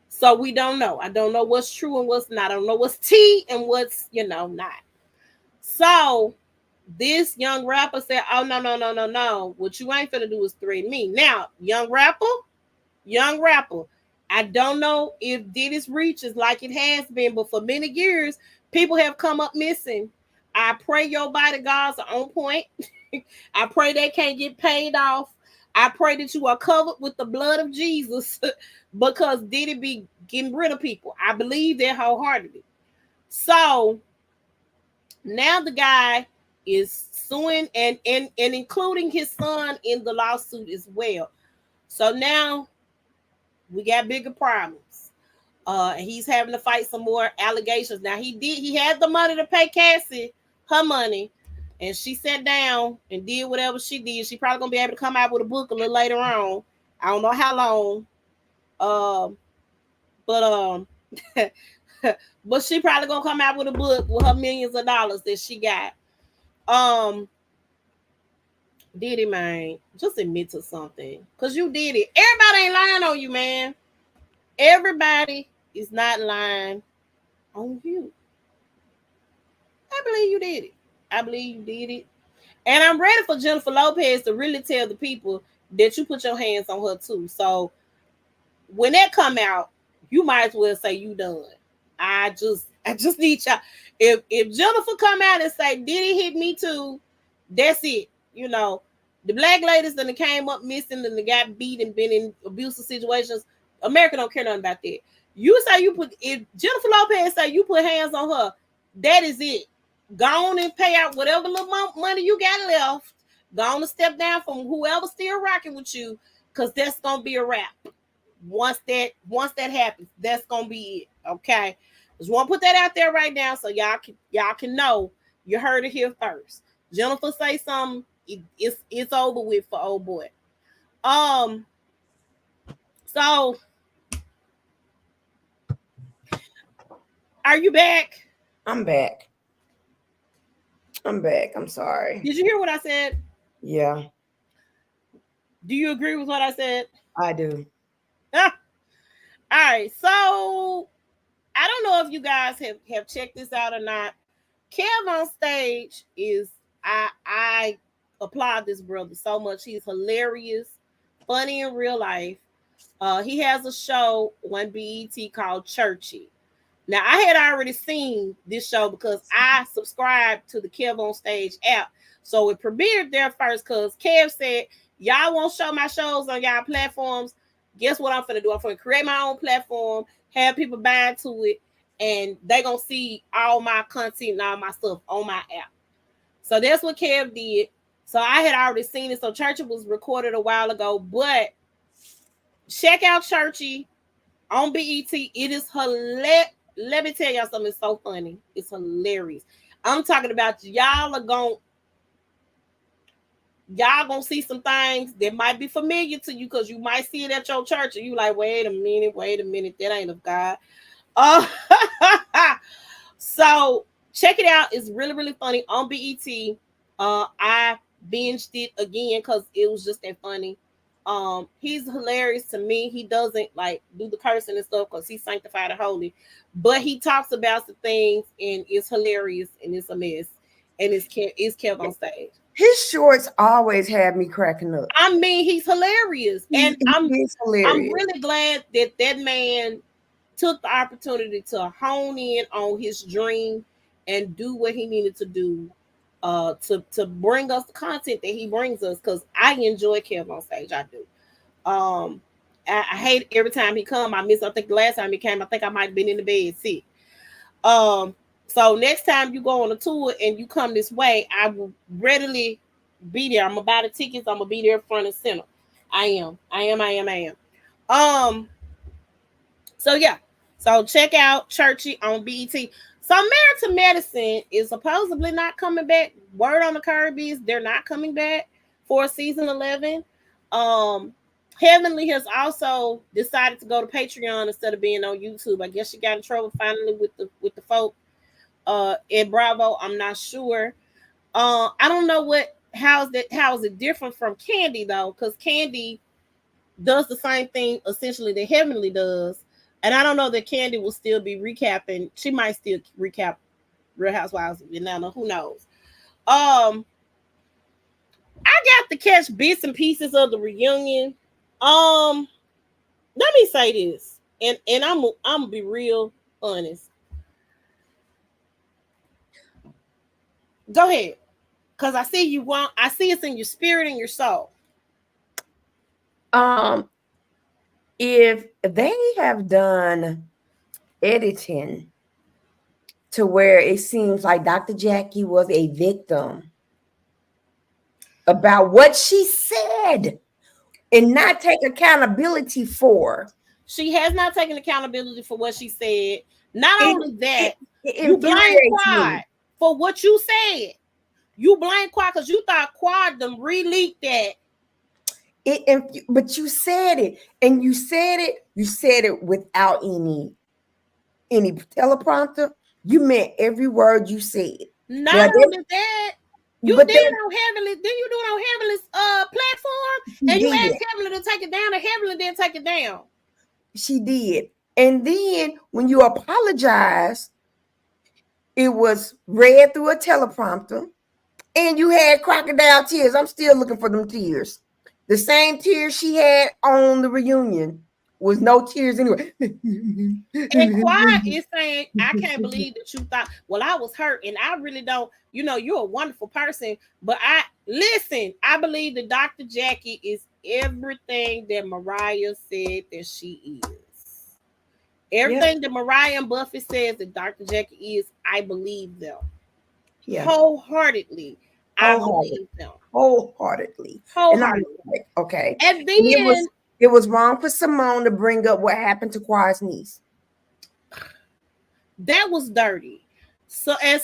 So we don't know. I don't know what's true and what's not. I don't know what's tea and what's, not. So this young rapper said, oh, no. What you ain't finna do is threaten me. Now, young rapper, I don't know if Diddy's reach is like it has been, but for many years, people have come up missing. I pray your bodyguards are on point. I pray they can't get paid off. I pray that you are covered with the blood of Jesus because Diddy be getting rid of people. I believe that wholeheartedly. So now the guy is suing and including his son in the lawsuit as well. So now we got bigger problems. He's having to fight some more allegations. Now he had the money to pay Cassie her money, and she sat down and did whatever she did. She probably gonna be able to come out with a book a little later on. I don't know how long. But but she probably gonna come out with a book with her millions of dollars that she got. Diddy, man, just admit to something, cause you did it. Everybody ain't lying on you, man. Everybody is not lying on you. I believe you did it. I believe you did it. And I'm ready for Jennifer Lopez to really tell the people that you put your hands on her too. So when that come out, you might as well say you done. I just need y'all. If Jennifer come out and say Diddy hit me too, that's it. You know, the black ladies that came up missing and they got beat and been in abusive situations, America don't care nothing about that. You say if Jennifer Lopez say you put hands on her, that is it. Go on and pay out whatever little money you got left. Go on and step down from whoever's still rocking with you, because that's gonna be a wrap. Once that happens, that's gonna be it. Okay, just want to put that out there right now so y'all can know you heard it here first. Jennifer say something, it's over with for old boy. So are you back? I'm back. I'm sorry. Did you hear what I said? Yeah. Do you agree with what I said? I do. All right. So I don't know if you guys have checked this out or not. Kev on stage is I applaud this brother so much. He's hilarious, funny in real life. He has a show on BET called Churchy. Now, I had already seen this show because I subscribed to the Kev on Stage app. So it premiered there first because Kev said, y'all won't show my shows on y'all platforms. Guess what I'm going to do? I'm going to create my own platform, have people buy into it, and they going to see all my content and all my stuff on my app. So that's what Kev did. So I had already seen it. So Churchy was recorded a while ago. But check out Churchy on BET. It is hilarious. Let me tell y'all something. It's so funny. It's hilarious. I'm talking about y'all gonna see some things that might be familiar to you because you might see it at your church and you like, wait a minute, that ain't of God. So check it out. It's really, really funny on BET. I binged it again because it was just that funny. He's hilarious to me. He doesn't like do the cursing and stuff because he's sanctified and holy, but he talks about the things and it's hilarious and it's a mess. And it's Kev on stage. His shorts always have me cracking up. I mean, he's hilarious, and I'm hilarious. really glad that man took the opportunity to hone in on his dream and do what he needed to do to bring us the content that he brings us, because I enjoy Kev on stage. I do. I hate every time he come. I miss. I think the last time he came, I think I might have been in the bed sick. So next time you go on a tour and you come this way, I will readily be there. I'm gonna buy the tickets. I'm gonna be there front and center. I am. So yeah. So check out Churchy on BET. So Married to Medicine is supposedly not coming back. Word on the curb is they're not coming back for season 11. Heavenly has also decided to go to Patreon instead of being on YouTube. I guess she got in trouble finally with the folk at Bravo. I'm not sure. I don't know how is it different from Candy though, because Candy does the same thing essentially that Heavenly does. And I don't know that Candy will still be recapping. She might still recap Real Housewives of Atlanta. Who knows? I got to catch bits and pieces of the reunion. Let me say this, and I'm gonna be real honest. Go ahead, because I see you want. I see it's in your spirit and your soul. If they have done editing to where it seems like Dr. Jackie was a victim about what she said and not take accountability for. She has not taken accountability for what she said. Not It, only that, it you blame infuriates Quad me. for what you said. You blame Quad because you thought Quad them re-leaked that. But you said it, and you said it without any teleprompter. You meant every word you said. Not only that, you did it on Heavenly. Then you do it on Heavenly's platform, and you asked Heavenly to take it down, and Heavenly didn't take it down. She did. And then when you apologized, it was read through a teleprompter, and you had crocodile tears. I'm still looking for them tears. The same tears she had on the reunion was no tears anyway. And Quiet is saying, I can't believe that you thought, well, I was hurt, and I really don't, you're a wonderful person, but I believe that Dr. Jackie is everything that Mariah said that she is. Everything that Mariah and Buffy says that Dr. Jackie is, I believe them. Yeah. Wholeheartedly. I believe them. Wholeheartedly. And I'm like, okay. And then it was wrong for Simone to bring up what happened to Quiet's niece. That was dirty. So, and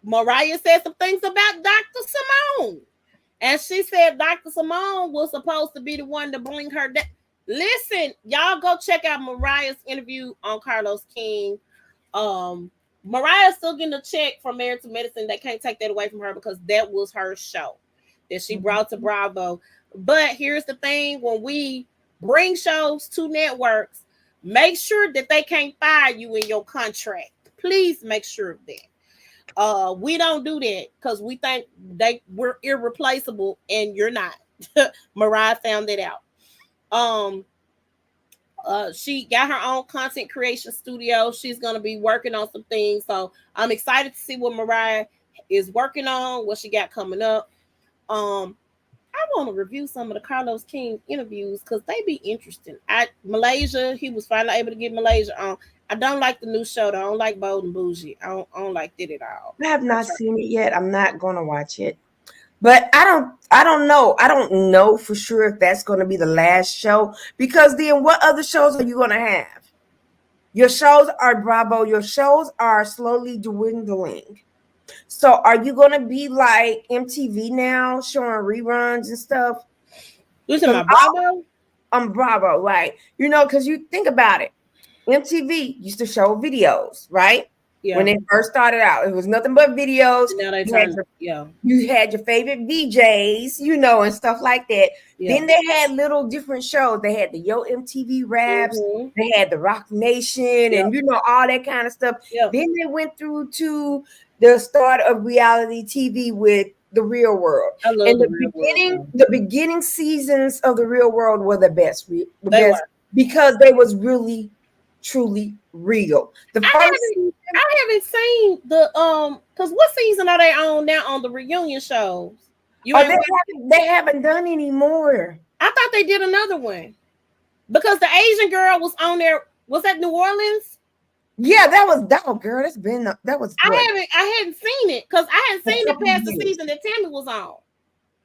Mariah said some things about Dr. Simone. And she said Dr. Simone was supposed to be the one to bring her down. Listen, y'all go check out Mariah's interview on Carlos King. Mariah's still getting a check from Married to Medicine. They can't take that away from her because that was her show that she brought to Bravo. But here's the thing: when we bring shows to networks, make sure that they can't fire you in your contract. Please make sure of that. We don't do that because we think we're irreplaceable, and you're not. Mariah found that out. She got her own content creation studio. She's going to be working on some things. So I'm excited to see what Mariah is working on, what she got coming up. I want to review some of the Carlos King interviews because they be interesting. Malaysia, he was finally able to get Malaysia on. I don't like the new show. I don't like Bold and Bougie. I don't like it at all. I have not seen it yet. I'm not going to watch it. But I don't know. I don't know for sure if that's going to be the last show, because then what other shows are you going to have? Your shows are Bravo. Your shows are slowly dwindling. So are you going to be like MTV now, showing reruns and stuff? Listen, my Bravo? I'm Bravo, right? Because you think about it. MTV used to show videos, right? Yeah. When they first started out, it was nothing but videos. You had your favorite VJs, and stuff like that. Yeah. Then they had little different shows. They had the Yo MTV Raps. Mm-hmm. They had the Rock Nation, and all that kind of stuff. Yep. Then they went through to the start of reality TV with The Real World. I love the beginning seasons of The Real World were the best. Because they was really, truly real. I haven't seen the because what season are they on now on the reunion shows? They haven't done any more. I thought they did another one because the Asian girl was on there. Was that New Orleans? Yeah, that was girl. That was. I hadn't seen it because I hadn't seen it past the season that Tammy was on.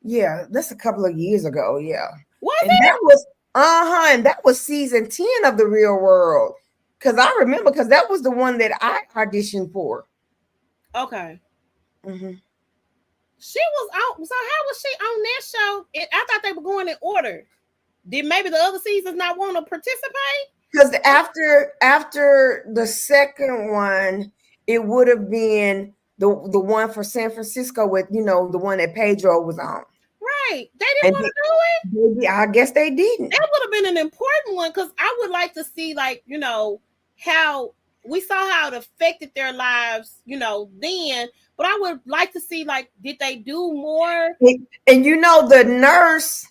Yeah, that's a couple of years ago. Yeah, that was and that was season 10 of The Real World. Because I remember, because that was the one that I auditioned for. Okay. Mm-hmm. She was on. So how was she on that show? I thought they were going in order. Did maybe the other seasons not want to participate? Because after the second one, it would have been the one for San Francisco with the one that Pedro was on. Right. They didn't want to do it. I guess they didn't. That would have been an important one because I would like to see how we saw how it affected their lives, then. But I would like to see did they do more? And the nurse,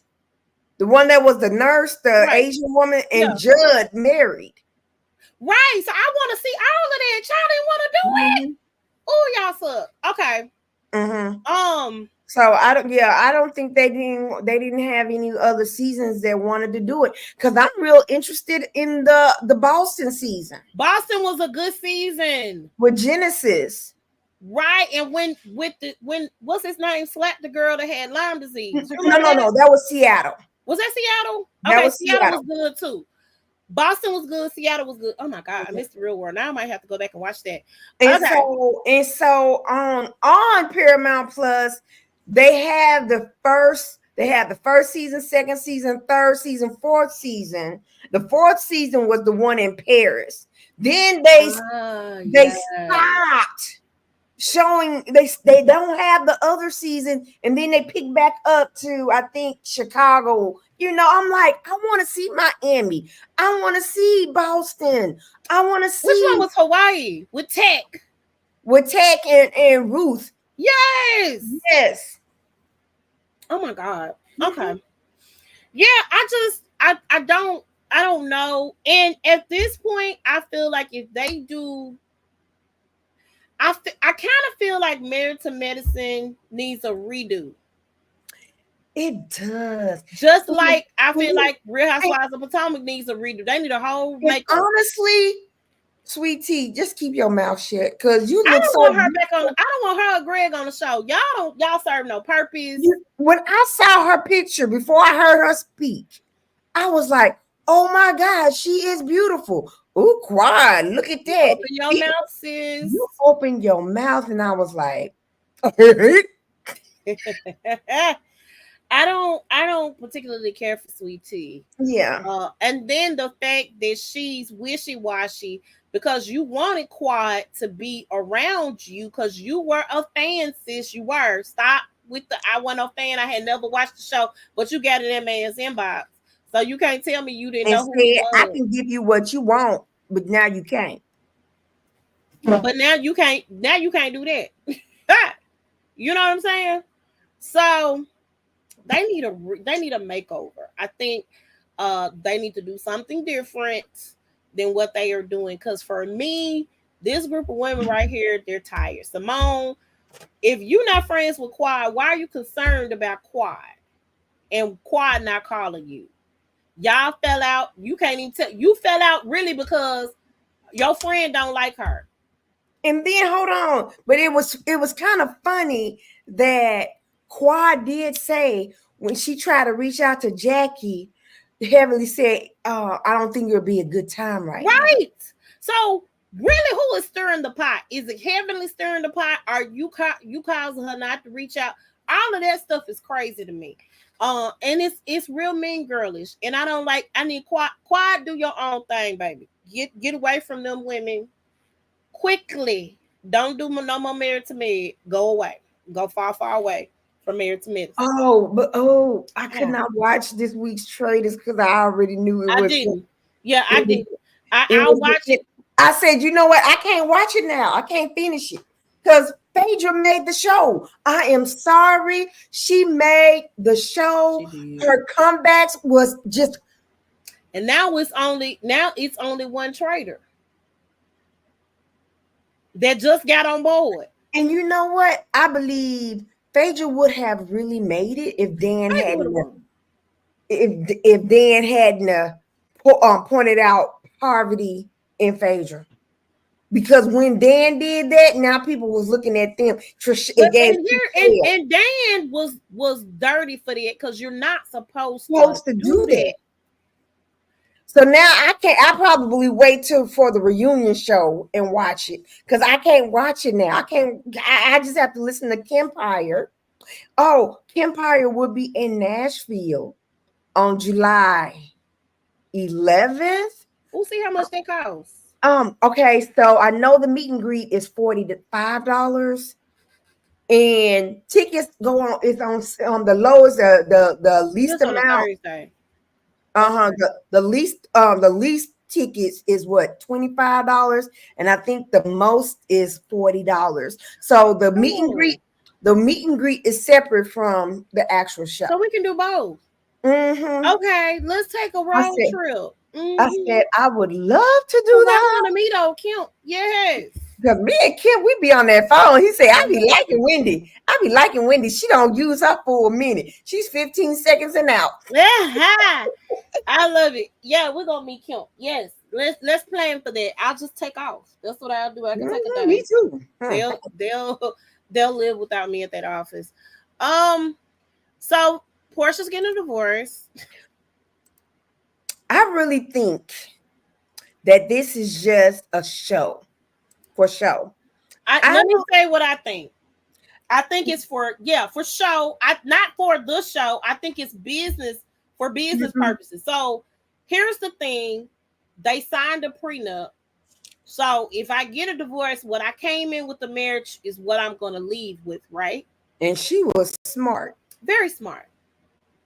the one that was the nurse, the Asian woman, and Judd married. Right. So I want to see all of that. Y'all didn't want to do it. Oh, y'all suck. Okay. Mm-hmm. So I don't think they didn't have any other seasons that wanted to do it, because I'm real interested in the Boston season. Boston was a good season with Genesis. Right, and when what's his name slapped the girl that had Lyme disease. You No, remember that? that was Seattle. Was that Seattle? That Okay, was Seattle Seattle. was good too. Boston was good. Seattle was good. Oh my God, I missed the real world. Now I might have to go back and watch that. And Okay. so on Paramount Plus, they have the first season, second season, third season, fourth season. The fourth season was the one in Paris. Then they Yeah. stopped showing, they don't have the other season, and then they pick back up to, I think, Chicago. I'm like, I want to see Miami. I want to see Boston. I want to see. Which one was Hawaii with Tech? With Tech and Ruth. Yes. Yes. Oh my God. Okay. Yeah, I don't know. And at this point, I feel like if they do, I kind of feel like Married to Medicine needs a redo. It does. Just like I feel like Real Housewives of Potomac needs a redo. They need a whole makeover. Honestly, Sweet Tea, just keep your mouth shut, because you I look don't want her back on. I don't want her or Greg on the show. Y'all serve no purpose. When I saw her picture before I heard her speak, I was like, oh my God, she is beautiful. Oh, quiet. Look at that. Open your mouth, sis. You opened your mouth, and I was like, I don't particularly care for Sweet Tea. Yeah. And then the fact that she's wishy-washy because you wanted Quad to be around you because you were a fan, sis. You were. Stop with the I wasn't a fan. I had never watched the show, but you got it in man's inbox. So you can't tell me you didn't know who he was. I can give you what you want, but now you can't. But now you can't do that. You know what I'm saying? So they need a makeover. I think they need to do something different than what they are doing. Because for me, this group of women right here, they're tired. Simone, if you're not friends with Quad, why are you concerned about Quad and Quad not calling you? Y'all fell out. You can't even tell. You fell out really because your friend don't like her. And then hold on, but it was kind of funny that Quad did say when she tried to reach out to Jackie, Heavenly said, I don't think it'll be a good time right now. So really, who is stirring the pot? Is it Heavenly stirring the pot? Are you causing her not to reach out? All of that stuff is crazy to me. And it's real mean girlish. And I need Quad do your own thing, baby. Get away from them women quickly. Don't do no more Married to Me. Go away. Go far, far away from Married to Medicine. I could not watch this week's trailers because I already knew it was. I didn't. Yeah, I did. I'll watch it. I said, you know what? I can't watch it now. I can't finish it because Phaedra made the show. I am sorry. She made the show. Her comebacks was just. And now it's only one trader that just got on board. And you know what? I believe Phaedra would have really made it if Dan hadn't. If Dan hadn't pointed out poverty in Phaedra. Because when Dan did that, now people was looking at them. And Dan was dirty for that because you're not supposed to do that. So now I probably wait for the reunion show and watch it because I can't watch it now. I just have to listen to Kempire. Oh, Kempire will be in Nashville on July 11th. We'll see how much that costs. Okay, so I know the meet and greet is $45, and tickets go on. It's on the lowest, the least amount. The least tickets is what, $25, and I think the most is $40. So the meet and greet is separate from the actual show. So we can do both. Okay, let's take a road trip. I said I would love to do that. I want to meet old Kim. Yes. Because me and Kim, we be on that phone. He said, I be liking Wendy. She don't use her for a minute. She's 15 seconds and out. I love it. Yeah, we're going to meet Kim. Yes. Let's plan for that. I'll just take off. That's what I'll do. I can take a day. Me too. They'll live without me at that office. So Porsha's getting a divorce. I really think that this is just a show for show. Let me say what I think. I think it's for show. Not for the show. I think it's business for business purposes. So here's the thing: they signed a prenup. So if I get a divorce, what I came in with the marriage is what I'm going to leave with, right? And she was smart, very smart.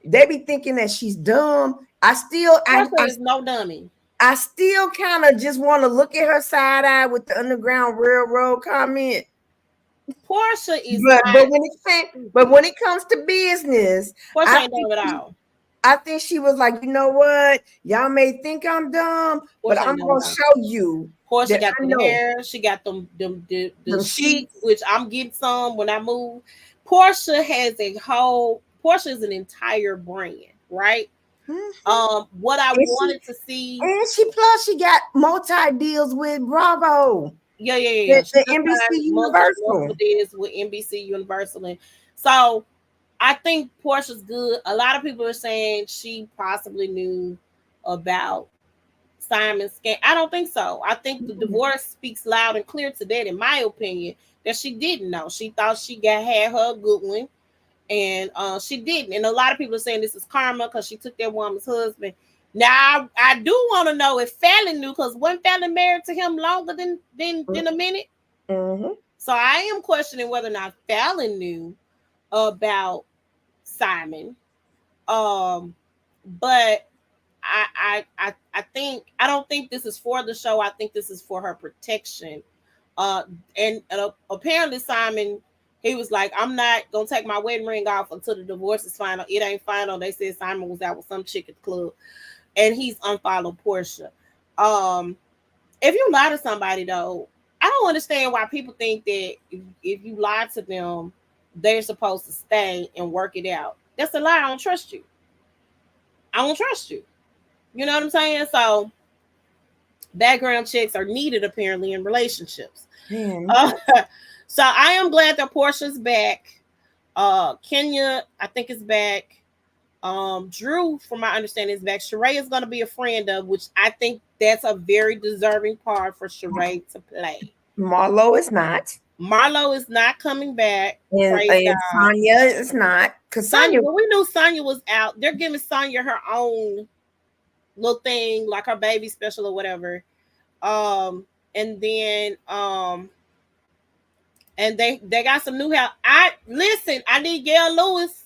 They be thinking that she's dumb. I is no dummy. I still kind of just want to look at her side eye with the Underground Railroad comment. Porsha is but when it comes to business, Porsha ain't dumb at all. I think she was like, you know what? Y'all may think I'm dumb, but I'm gonna show you. Porsha got the hair. She got them sheets, which I'm getting some when I move. Porsha Porsha is an entire brand, right? Mm-hmm. What I wanted to see, and she got multi deals with Bravo. Yeah. The NBC Universal deals with NBC Universal, and so I think Porsha's good. A lot of people are saying she possibly knew about Simon's scam. I don't think so. I think the divorce speaks loud and clear to that, in my opinion, that she didn't know. She thought she had her a good one, and she didn't. And a lot of people are saying this is karma because she took that woman's husband. Now, I do want to know if Fallon knew, because wasn't Fallon married to him longer than a minute? Mm-hmm. So I am questioning whether or not Fallon knew about Simon. But I don't think this is for the show. I think this is for her protection. And apparently Simon, he was like, I'm not gonna take my wedding ring off until the divorce is final. It ain't final. They said Simon was out with some chick at the club, and he's unfollowed Porsha. If you lie to somebody, though, I don't understand why people think that if you lie to them, they're supposed to stay and work it out. That's a lie. I don't trust you. I don't trust you. You know what I'm saying? So background checks are needed apparently in relationships. So I am glad that Porsha's back. Kenya, I think, is back. Drew, from my understanding, is back. Sheree is going to be a friend of, which I think that's a very deserving part for Sheree to play. Marlo is not. Marlo is not coming back. And Sonya is not. Because Sonya, we knew Sonya was out. They're giving Sonya her own little thing, like her baby special or whatever. And then and they got some new help. I need Gail Lewis.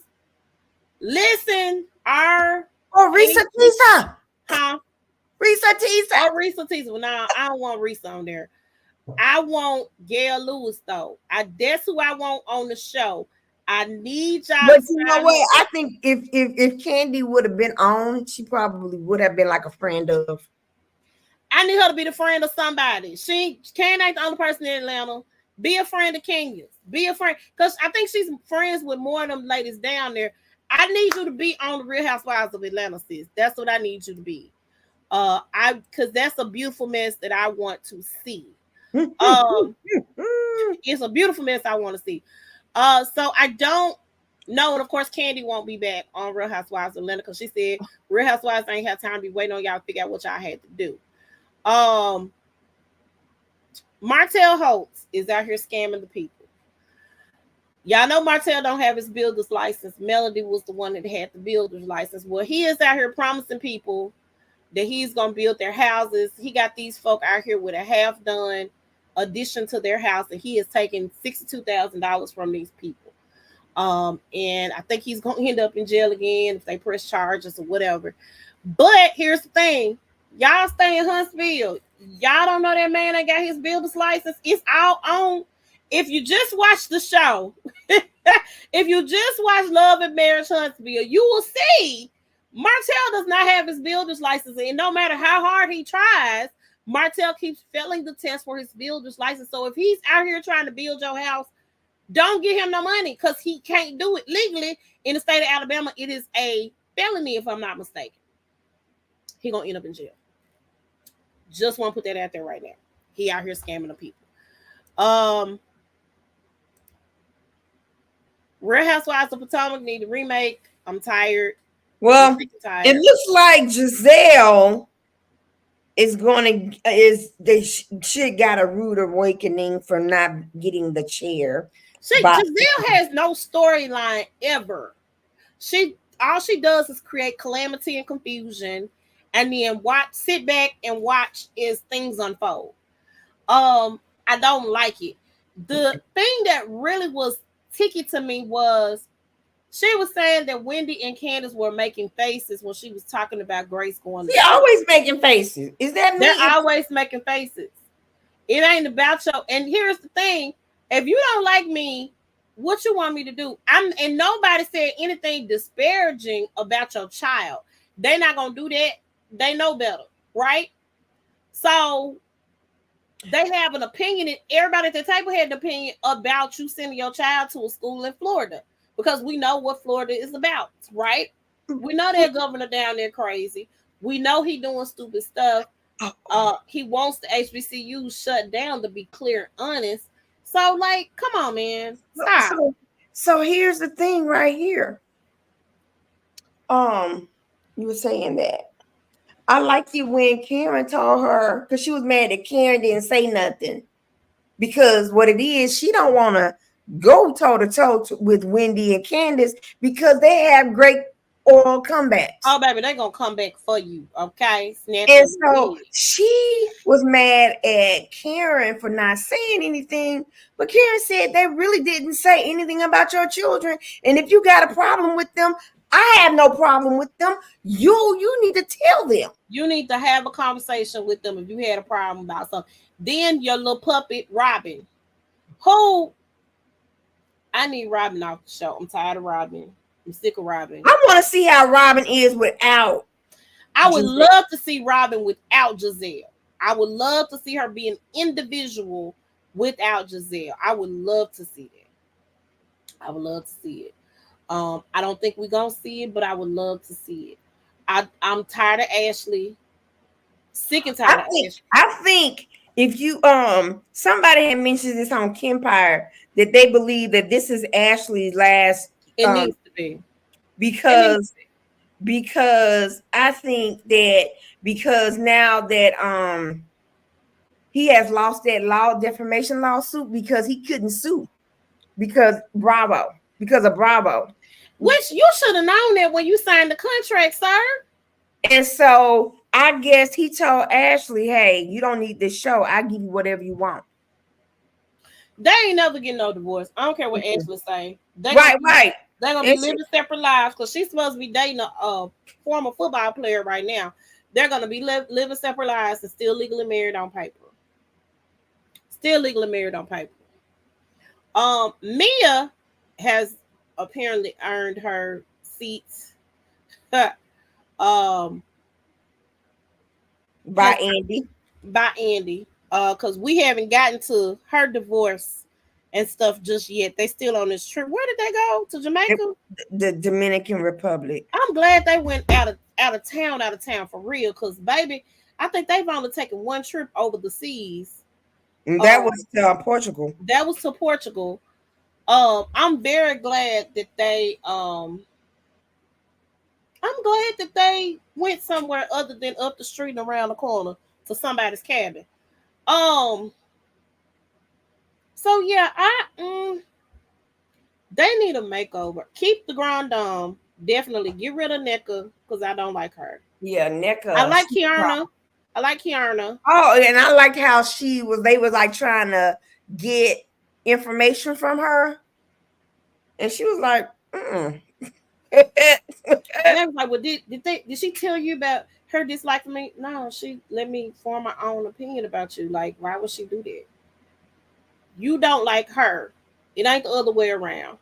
Listen, ReesaTeesa. Huh? ReesaTeesa. ReesaTeesa. Well, no, I don't want Reesa on there. I want Gail Lewis though. That's who I want on the show. I need y'all. But you know what? I think if Candy would have been on, she probably would have been like a friend of. I need her to be the friend of somebody. Candy ain't the only person in Atlanta. Be a friend of Kenya's. Be a friend, because I think she's friends with more of them ladies down there. I need you to be on the Real Housewives of Atlanta, sis. That's what I need you to be. Because that's a beautiful mess that I want to see. It's a beautiful mess I want to see. So I don't know, and of course Candy won't be back on Real Housewives of Atlanta because she said Real Housewives ain't have time to be waiting on y'all to figure out what y'all had to do. Martell Holtz is out here scamming the people. Y'all know Martell don't have his builder's license. Melody was the one that had the builder's license. Well, he is out here promising people that he's going to build their houses. He got these folk out here with a half-done addition to their house, and he is taking $62,000 from these people. And I think he's going to end up in jail again if they press charges or whatever. But here's the thing. Y'all stay in Huntsville. Y'all don't know that man that got his builder's license. It's all on. If you just watch the show, if you just watch Love and Marriage Huntsville, you will see Martell does not have his builder's license. And no matter how hard he tries, Martell keeps failing the test for his builder's license. So if he's out here trying to build your house, don't give him no money because he can't do it legally in the state of Alabama. It is a felony, if I'm not mistaken. He's going to end up in jail. Just want to put that out there right now. He out here scamming the people. Um, Real Housewives of Potomac need a remake. I'm tired. Well, it looks like Giselle is she got a rude awakening for not getting the chair. Giselle has no storyline ever. All she does is create calamity and confusion, and then sit back and watch as things unfold. I don't like it. The thing that really was ticky to me was she was saying that Wendy and Candace were making faces when she was talking about Grace going. They're always making faces. Is that me? They're always making faces. It ain't about your. And here's the thing: if you don't like me, what you want me to do? And nobody said anything disparaging about your child. They're not gonna do that. They know better, right? So they have an opinion, and everybody at the table had an opinion about you sending your child to a school in Florida, because we know what Florida is about, right? We know that governor down there crazy. We know he doing stupid stuff. He wants the HBCU shut down, to be clear and honest. So, like, come on, man. Stop. So here's the thing right here. You were saying that. I like it when Karen told her, because she was mad that Karen didn't say nothing. Because what it is, she don't want to go toe-to-toe with Wendy and Candace because they have great oral comebacks. Oh, baby, they're going to come back for you, okay? And so she was mad at Karen for not saying anything, but Karen said they really didn't say anything about your children. And if you got a problem with them, I have no problem with them. You need to tell them. You need to have a conversation with them if you had a problem about something. Then your little puppet, Robin. I need Robin off the show. I'm tired of Robin. I'm sick of Robin. I want to see how Robin is without. I would love to see Robin without Giselle. I would love to see her be an individual without Giselle. I would love to see that. I would love to see it. I don't think we're gonna see it, but I would love to see it. I'm tired of Ashley. Sick and tired of Ashley. I think if you somebody had mentioned this on Kempire that they believe that this is Ashley's last. It needs to be. Because I think that because now that he has lost that defamation lawsuit because he couldn't sue because of Bravo. Which you should have known that when you signed the contract, sir. And so I guess he told Ashley, hey, you don't need this show. I give you whatever you want. They ain't never getting no divorce. I don't care what Ashley say. Right. They're going to be living separate lives because she's supposed to be dating a former football player right now. They're going to be living separate lives and still legally married on paper. Mia has apparently earned her seats by Andy. Because we haven't gotten to her divorce and stuff just yet. They still on this trip. Where did they go? To Jamaica? The Dominican Republic. I'm glad they went out of town for real. Because, baby, I think they've only taken one trip over the seas. And that was to Portugal. That was to Portugal. I'm very glad that they went somewhere other than up the street and around the corner to somebody's cabin. So yeah, they need a makeover. Keep the Grand Dame. Definitely get rid of NECA because I don't like her. Yeah, NECA. I like Kiana. Oh, and I liked how they was like trying to get information from her. And she was like, And I was like, well, did she tell you about her dislike for me? No, she let me form my own opinion about you. Like, why would she do that? You don't like her. It ain't the other way around.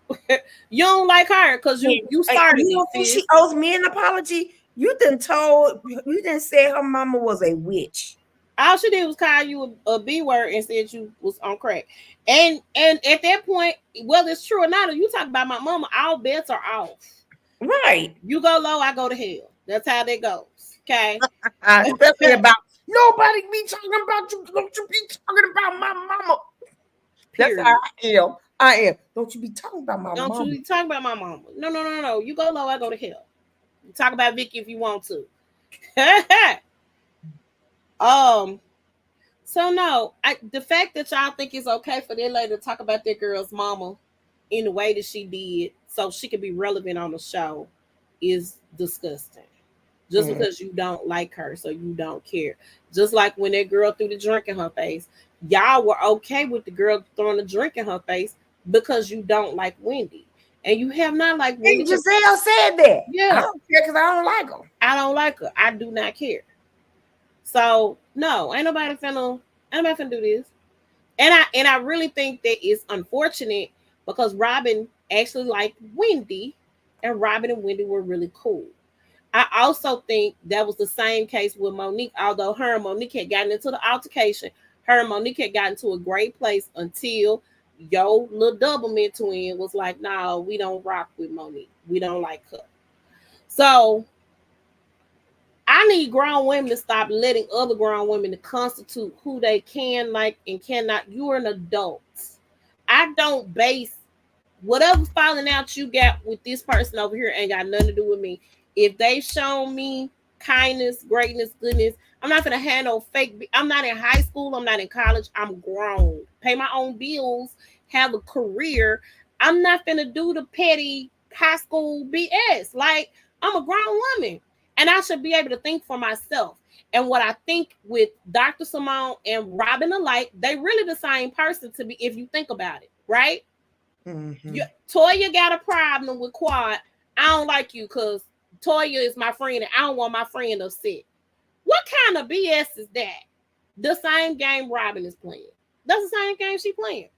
You don't like her because you started. You don't think she owes me an apology? You done said her mama was a witch. All she did was call you a B word and said you was on crack. And at that point, whether it's true or not, you talk about my mama, all bets are off. Right. You go low, I go to hell. That's how that goes. Okay. Nobody be talking about you. Don't you be talking about my mama. Period. That's how I am. I am. Don't you be talking about my Don't mama. you be talking about my mama. No. You go low, I go to hell. You talk about Vicky if you want to. So no, the fact that y'all think it's okay for that lady to talk about that girl's mama in the way that she did so she could be relevant on the show is disgusting. Just because you don't like her, so you don't care. Just like when that girl threw the drink in her face, y'all were okay with the girl throwing the drink in her face because you don't like Wendy. And you have not liked Wendy. Giselle said that. Yeah. I don't care because I don't like her. I don't like her. I do not care. So no, ain't nobody finna do this. And I really think that it's unfortunate because Robin actually liked Wendy, and Robin and Wendy were really cool. I also think that was the same case with Monique, although her and Monique had gotten into the altercation. Her and Monique had gotten to a great place until yo little Doublemint twin was like, no, we don't rock with Monique. We don't like her. So I need grown women to stop letting other grown women to constitute who they can like and cannot. You're an adult. I don't base whatever falling out you got with this person over here ain't got nothing to do with me. If they shown me kindness, greatness, goodness, I'm not gonna have no fake. I'm not in high school. I'm not in college. I'm grown. Pay my own bills. Have a career. I'm not gonna do the petty high school BS. Like I'm a grown woman, and I should be able to think for myself. And what I think with Dr. Simone and Robin alike, they really the same person to me if you think about it, right? Mm-hmm. Toya got a problem with Quad. I don't like you because Toya is my friend and I don't want my friend upset. What kind of BS is that? The same game Robin is playing. That's the same game she playing.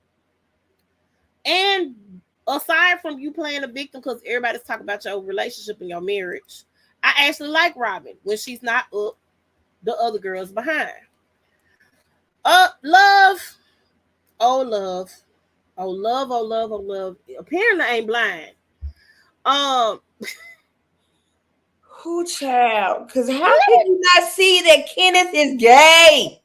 And aside from you playing a victim because everybody's talking about your relationship and your marriage, I actually like Robin when she's not up the other girls behind. Love. Oh, love. Oh, love, oh, love, oh, love. Apparently, I ain't blind. Who child? Because how can you not see that Kenneth is gay?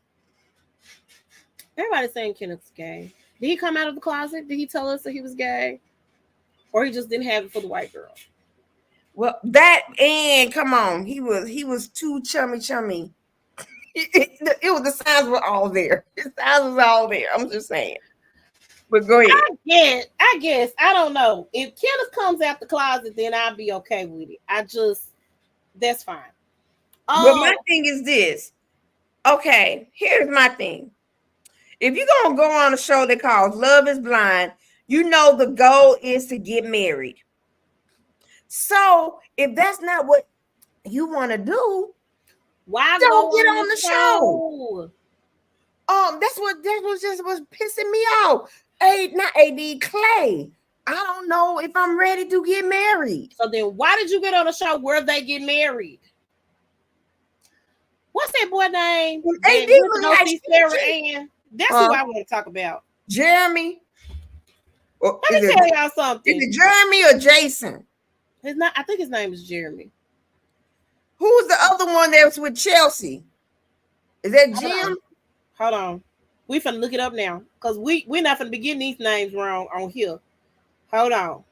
Everybody's saying Kenneth's gay. Did he come out of the closet? Did he tell us that he was gay? Or he just didn't have it for the white girl? Well, that and come on, he was too chummy. It was the signs were all there. The signs was all there. I'm just saying. But go ahead. I guess. I don't know. If Kenneth comes out the closet, then I'll be okay with it. That's fine. But my thing is this. Okay, here's my thing. If you're gonna go on a show that calls Love is Blind, you know the goal is to get married. So if that's not what you want to do, why don't go get on the show? That's what just was pissing me off. Not AD Clay. I don't know if I'm ready to get married. So then why did you get on a show where they get married? What's that boy name? AD was like Sarah Ann. That's who I want to talk about. Jeremy. Let me tell y'all something. Is it Jeremy or Jason? I think his name is Jeremy. Who's the other one that was with Chelsea? Is that Jim? Hold on. We finna look it up now. Because we're not finna be getting these names wrong on here. Hold on.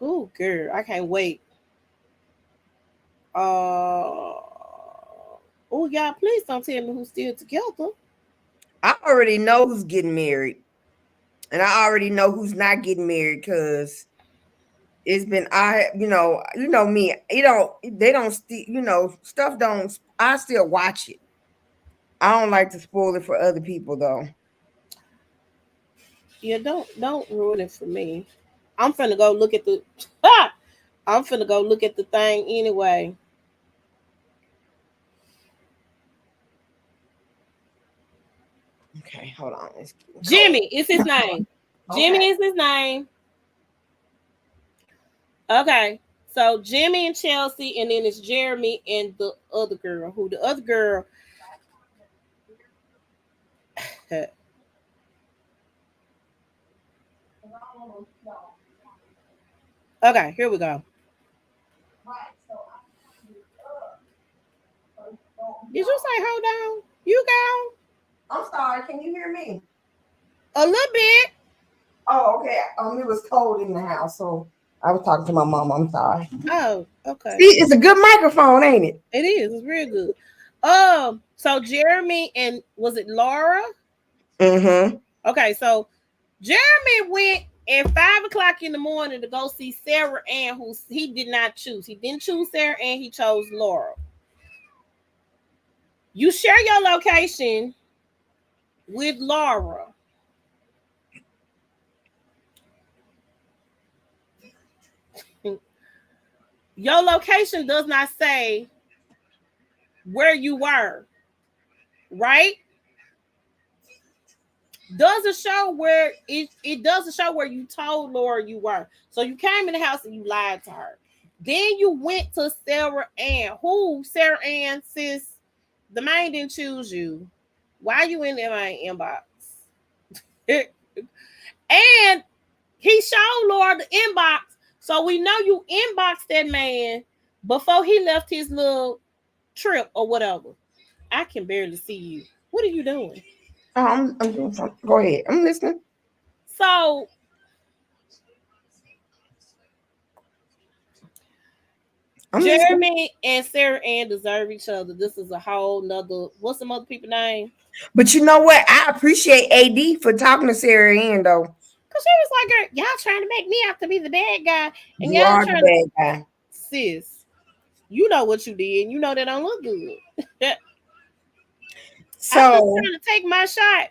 Oh, girl. I can't wait. Oh, y'all, please don't tell me who's still together. I already know who's getting married. And I already know who's not getting married because it's been you know me, they don't stuff don't I still watch it. I don't like to spoil it for other people though. Yeah, don't ruin it for me. I'm finna go look at the I'm finna go look at the thing anyway. Okay, hold on. Jimmy is his name. Okay. Jimmy is his name. Okay. So Jimmy and Chelsea, and then it's Jeremy and the other girl. Who the other girl? Okay, here we go. Did you say hold on? You go I'm sorry. Can you hear me? a little bit. Oh, okay. It was cold in the house, so I was talking to my mom. I'm sorry. Oh, okay. See, it's a good microphone, ain't it? It is. It's real good. So Jeremy and was it Laura? Mm-hmm. Okay, so Jeremy went at 5 o'clock in the morning to go see Sarah Ann, who he did not choose. He didn't choose Sarah Ann, he chose Laura. You share your location with Laura. Your location does not say where you were, right? Doesn't show where it doesn't show where you told Laura you were. So you came in the house and you lied to her. Then you went to Sarah Ann. Who Sarah Ann says the man didn't choose you. Why you in the main inbox? And he showed Laura the inbox. So we know you inboxed that man before he left his little trip or whatever. I can barely see you. What are you doing? Oh, I'm doing something. Go ahead. I'm listening. So I'm listening. Jeremy and Sarah Ann deserve each other. This is a whole nother. What's some other people name? But you know what? I appreciate AD for talking to Sarah Ann, though. Cause she was like, "Girl, y'all trying to make me out to be the bad guy, and You y'all are the trying to bad guy. sis. You know what you did. And you know that don't look good. I'm just So, trying to take my shot,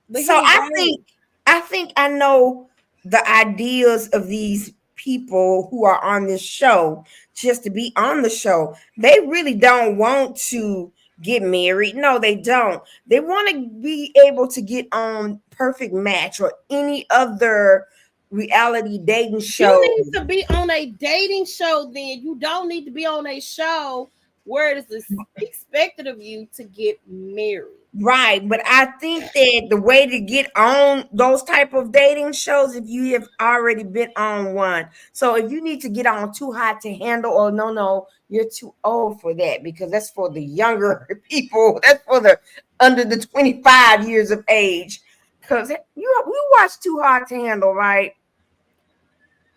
but so he ain't I got it. think, I think I know the ideas of these people who are on this show just to be on the show. They really don't want to get married. No, they don't. They want to be able to get on Perfect Match or any other reality dating You show. need to be on a dating show. Then you don't need to be on a show where it is expected of you to get married. Right, but I think that the way to get on those type of dating shows, if you have already been on one, so if you need to get on Too Hot to Handle, or no, you're too old for that because that's for the younger people. That's for the under the 25 years of age. Because you watch Too Hot to Handle, right?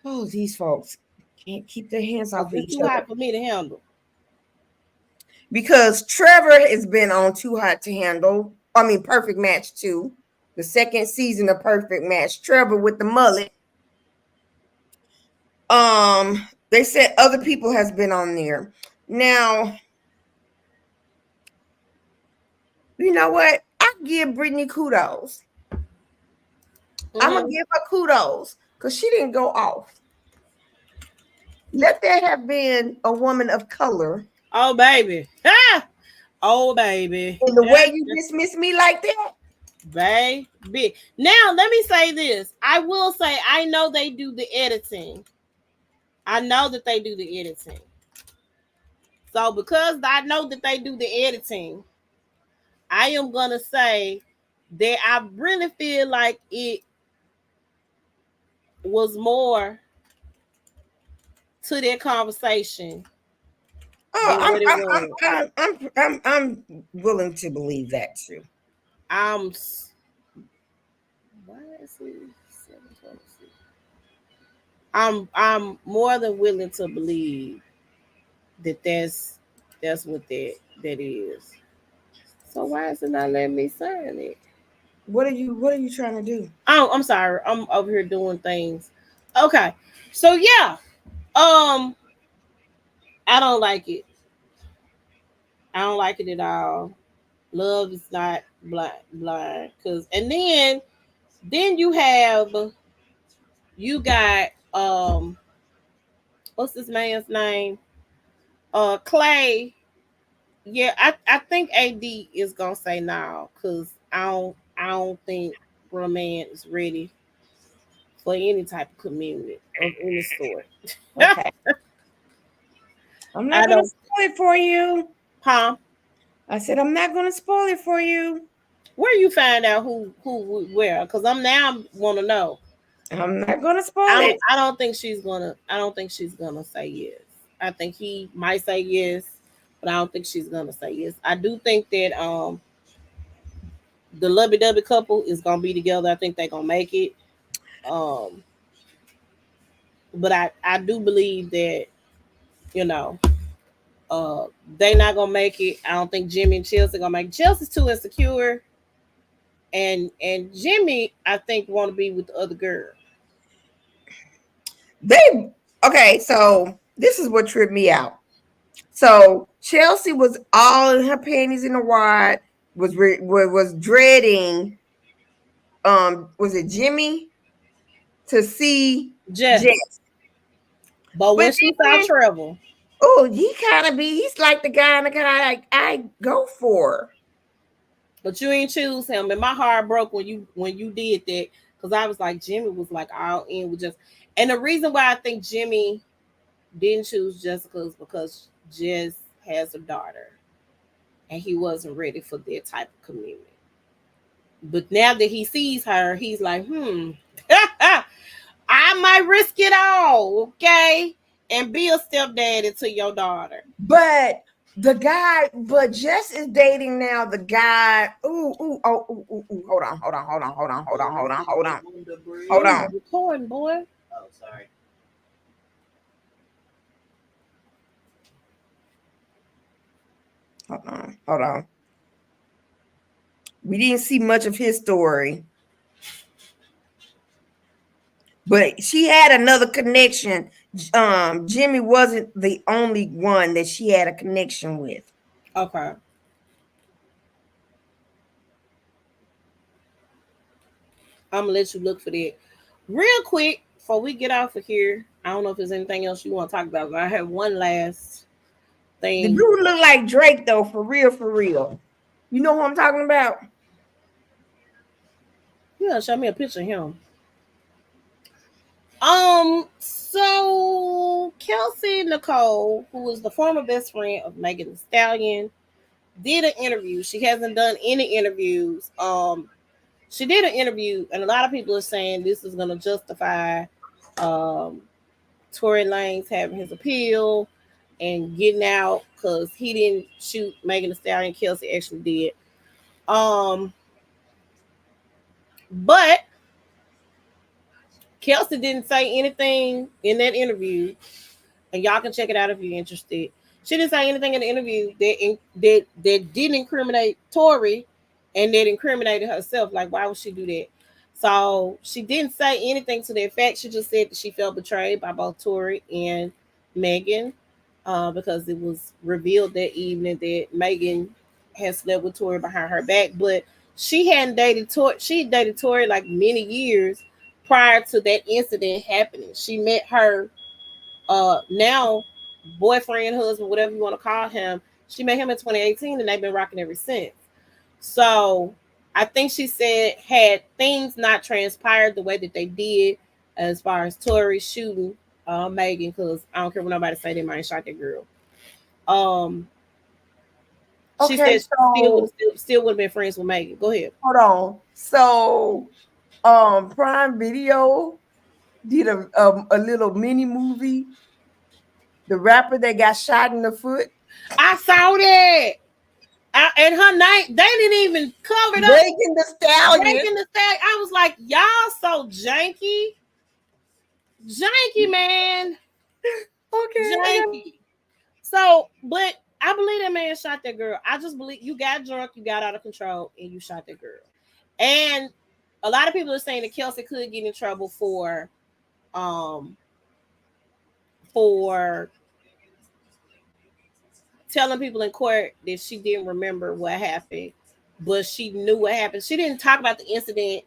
Oh, these folks can't keep their hands Cause off of it's each too other. hot for me to handle. Because Trevor has been on Too Hot to Handle. I mean, Perfect Match 2, the second season of Perfect Match. Trevor with the mullet. They said other people has been on there. Now, you know what? I give Brittany kudos. I'm gonna Mm-hmm. give her kudos because she didn't go off. Let that have been a woman of color. Oh baby, ah, oh baby, And the way you dismiss me like that, baby. Now let me say this. I will say I know they do the editing. I know that they do the editing. So because I know that they do the editing, I am gonna say that I really feel like it was more to their conversation oh, than I'm what it I'm was. I'm I'm I'm, I'm willing to believe that too. I'm why is it 7:26? I'm more than willing to believe that that's what that is. So why is it not letting me sign it? What are you trying to do? Oh, I'm sorry. I'm over here doing things. Okay. So yeah. I don't like it. I don't like it at all. Love is not blind. Cause and then you got what's this man's name? Clay. Yeah, I think AD is gonna say no, cause I don't think Roman is ready for any type of community of any sort. Okay. I'm not I gonna don't, spoil it for you. huh? I said I'm not gonna spoil it for you. Where you find out who where? Cause I'm now want to know. I'm not gonna spoil it. I don't think she's gonna. I don't think she's gonna say yes. I think he might say yes, but I don't think she's gonna say yes. I do think that the lovey dovey couple is gonna be together. I think they're gonna make it. Um, but I do believe that you know uh they not gonna make it. I don't think Jimmy and Chelsea gonna make it. Chelsea's too insecure, and Jimmy I think want to be with the other girl. They okay, so this is what tripped me out. So Chelsea was all in her panties in the wad, was dreading was it Jimmy to see Jess, Jess. but when But she saw then, Trevor, oh, he's like the guy in the guy I go for. but you ain't choose him, and my heart broke when you did that because I was like Jimmy was like all in with just, and the reason why I think Jimmy didn't choose Jessica is because Jess has a daughter, and he wasn't ready for that type of commitment. But now that he sees her, he's like, I might risk it all, okay, and be a stepdaddy to your daughter. But but Jess is dating now the guy. Ooh. Hold on. Recording, boy. Oh, sorry. Hold on. We didn't see much of his story. But she had another connection. Jimmy wasn't the only one that she had a connection with. Okay. I'm gonna let you look for that real quick before we get off of here. I don't know if there's anything else you want to talk about, but I have one last thing. The dude look like Drake though, for real. You know who I'm talking about? Yeah, show me a picture of him. So Kelsey Nicole, who was the former best friend of Megan Thee Stallion, did an interview. She hasn't done any interviews. She did an interview, and a lot of people are saying this is gonna justify Tory Lanez having his appeal and getting out because he didn't shoot Megan Thee Stallion. Kelsey actually did. But Kelsey didn't say anything in that interview, and y'all can check it out if you're interested. She didn't say anything in the interview that didn't incriminate Tory, and that incriminated herself. Like, why would she do that? So she didn't say anything to that effect. She just said that she felt betrayed by both Tory and Megan, because it was revealed that evening that Megan had slept with Tory behind her back, but she hadn't dated Tory. She dated Tory like many years prior to that incident happening. She met her now boyfriend, husband, whatever you want to call him. She met him in 2018, and they've been rocking ever since. So I think she said, had things not transpired the way that they did, as far as Tory shooting Megan, because I don't care what nobody say, they might shot that girl. She Okay, said she still would have been friends with Megan. Go ahead. hold on. So Prime Video did a little mini movie. The rapper that got shot in the foot. I saw that. And her name, they didn't even cover it up. Breaking the Stallion. I was like, y'all so janky. Janky, man. Okay. Janky. So, but I believe that man shot that girl. I just believe you got drunk, you got out of control, and you shot that girl. And a lot of people are saying that Kelsey could get in trouble for telling people in court that she didn't remember what happened, but she knew what happened. She didn't talk about the incident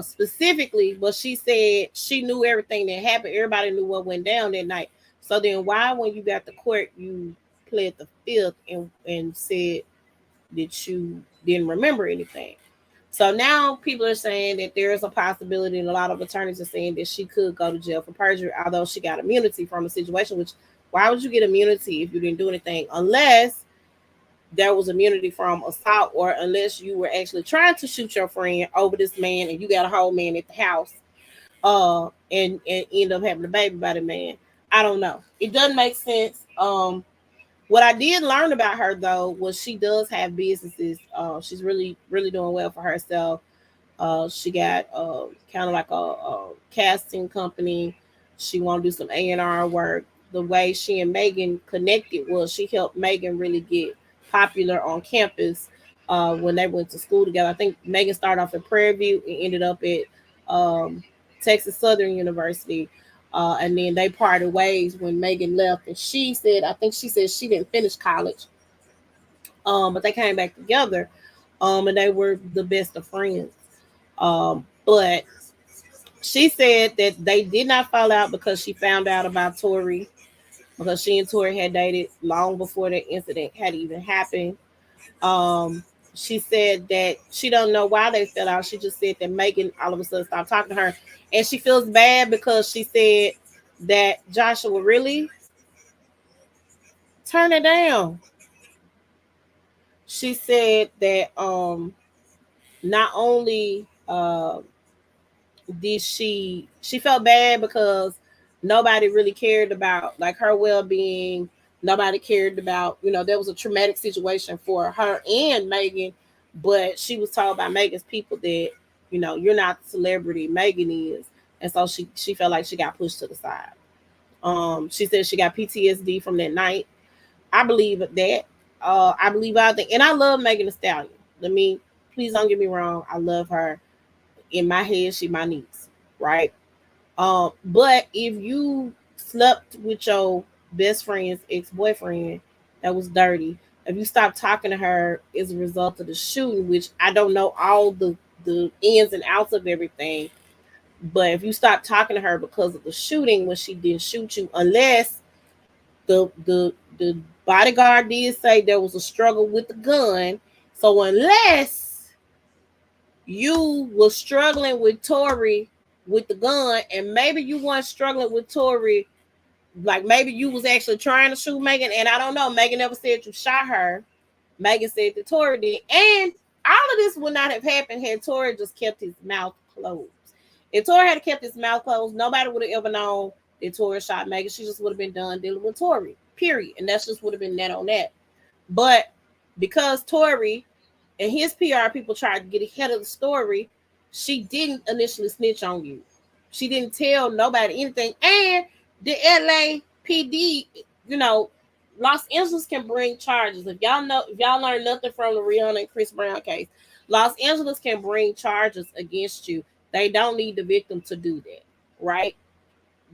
specifically, but she said she knew everything that happened. Everybody knew what went down that night. So then why, when you got to court, you pled the fifth and said that you didn't remember anything? So now people are saying that there is a possibility, and a lot of attorneys are saying that she could go to jail for perjury, although she got immunity from a situation. Which, why would you get immunity if you didn't do anything? Unless there was immunity from assault, or unless you were actually trying to shoot your friend over this man and you got a whole man at the house. and end up having a baby by the man. I don't know. It doesn't make sense. What I did learn about her though was she does have businesses. She's really really doing well for herself. She got kind of like a casting company. She want to do some A&R work. The way she and Megan connected was she helped Megan really get popular on campus when they went to school together. I think Megan started off at Prairie View and ended up at Texas Southern University. And then they parted ways when Megan left. And she said, I think she said she didn't finish college, but they came back together, and they were the best of friends. But she said that they did not fall out because she found out about Tori, because she and Tori had dated long before the incident had even happened. Um, she said that she don't know why they fell out. She just said that Megan all of a sudden stopped talking to her, and she feels bad because she said that Joshua really turn it down. She said that not only did she felt bad because nobody really cared about like her well-being. Nobody cared about, there was a traumatic situation for her and Megan, but she was told by Megan's people that, you're not the celebrity, Megan is. And so she felt like she got pushed to the side. She said she got PTSD from that night. I believe that. I believe out there, and I love Megan Thee Stallion. Let me Please don't get me wrong. I love her. In my head, she my niece, right? But if you slept with your best friend's ex-boyfriend, that was dirty. If you stopped talking to her as a result of the shooting, which I don't know all the ins and outs of everything, but if you stop talking to her because of the shooting when she didn't shoot you, unless the bodyguard did say there was a struggle with the gun, so unless you was struggling with Tori with the gun, and maybe you weren't struggling with Tori, like maybe you was actually trying to shoot Megan, and I don't know. Megan never said you shot her. Megan said that Tori did, and all of this would not have happened had Tori just kept his mouth closed. If Tori had kept his mouth closed, nobody would have ever known that Tori shot Megan. She just would have been done dealing with Tori. Period, and that's just would have been that on that. But because Tori and his PR people tried to get ahead of the story, she didn't initially snitch on you. She didn't tell nobody anything. And the LAPD, Los Angeles can bring charges. If y'all learn nothing from the Rihanna and Chris Brown case, Los Angeles can bring charges against you. They don't need the victim to do that, right?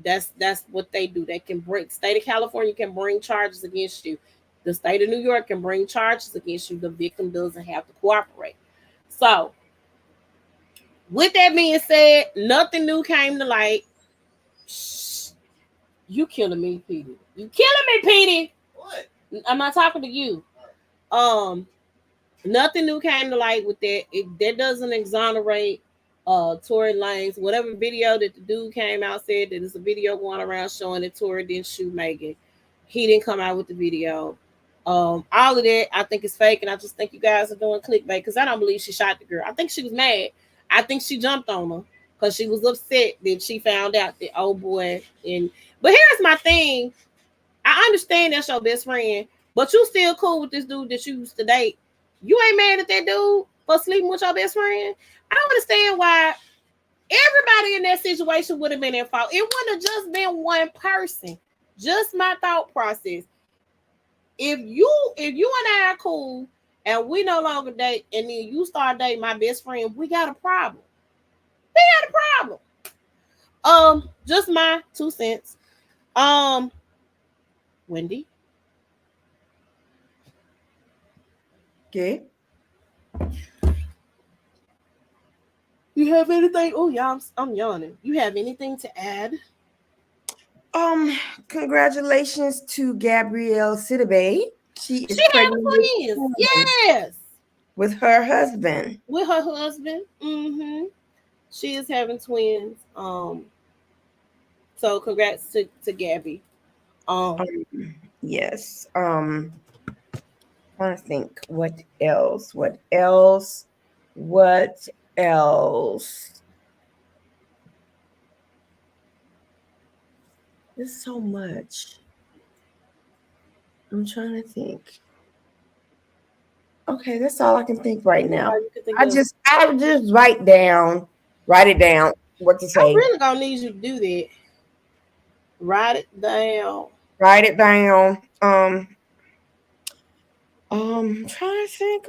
That's what they do. They can bring state of California can bring charges against you. The state of New York can bring charges against you. The victim doesn't have to cooperate. So, with that being said, nothing new came to light. Shh, you killing me, Petey. You killing me, Petey. What? I'm not talking to you. Nothing new came to light with that. That doesn't exonerate Tory Lanez. Whatever video that the dude came out said that there's a video going around showing that Tory didn't shoot Megan. He didn't come out with the video. All of that I think is fake, and I just think you guys are doing clickbait because I don't believe she shot the girl. I think she was mad. I think she jumped on her because she was upset that she found out that boy. But here's my thing. I understand that's your best friend, but you still cool with this dude that you used to date. You ain't mad at that dude for sleeping with your best friend. I don't understand why everybody in that situation would have been at fault. It wouldn't have just been one person. Just my thought process. If you and I are cool and we no longer date, and then you start dating my best friend, we got a problem. We got a problem. Just my 2 cents. Wendy. Okay. You have anything? Oh, y'all, I'm yawning. You have anything to add? Congratulations to Gabrielle Sidibe. She is having pregnant twins. Yes. With her husband. With her husband. Mm-hmm. She is having twins. So congrats to Gabby. Yes. I want to think what else. What else? There's so much. I'm trying to think. Okay, that's all I can think right That's now. all you can think I of. just write it down what to I'm say. really gonna need you to do that. Write it down. Write it down. Trying to think.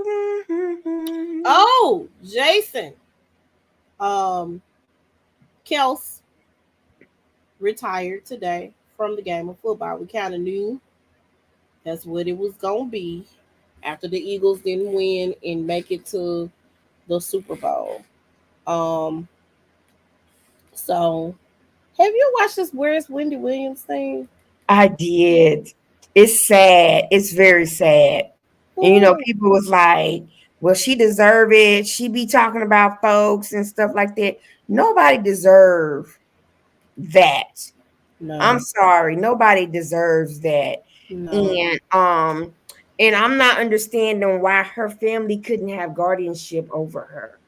Oh, Jason. Um, Kels retired today from the game of football. We kind of knew that's what it was gonna be after the Eagles didn't win and make it to the Super Bowl. Um, so have you watched this Where's Wendy Williams thing? I did. It's sad. It's very sad. And Ooh, people was like, well, she deserve it. She be talking about folks and stuff like that. Nobody deserve that. I'm no, sorry. Nobody deserves that. no. And I'm not understanding why her family couldn't have guardianship over her.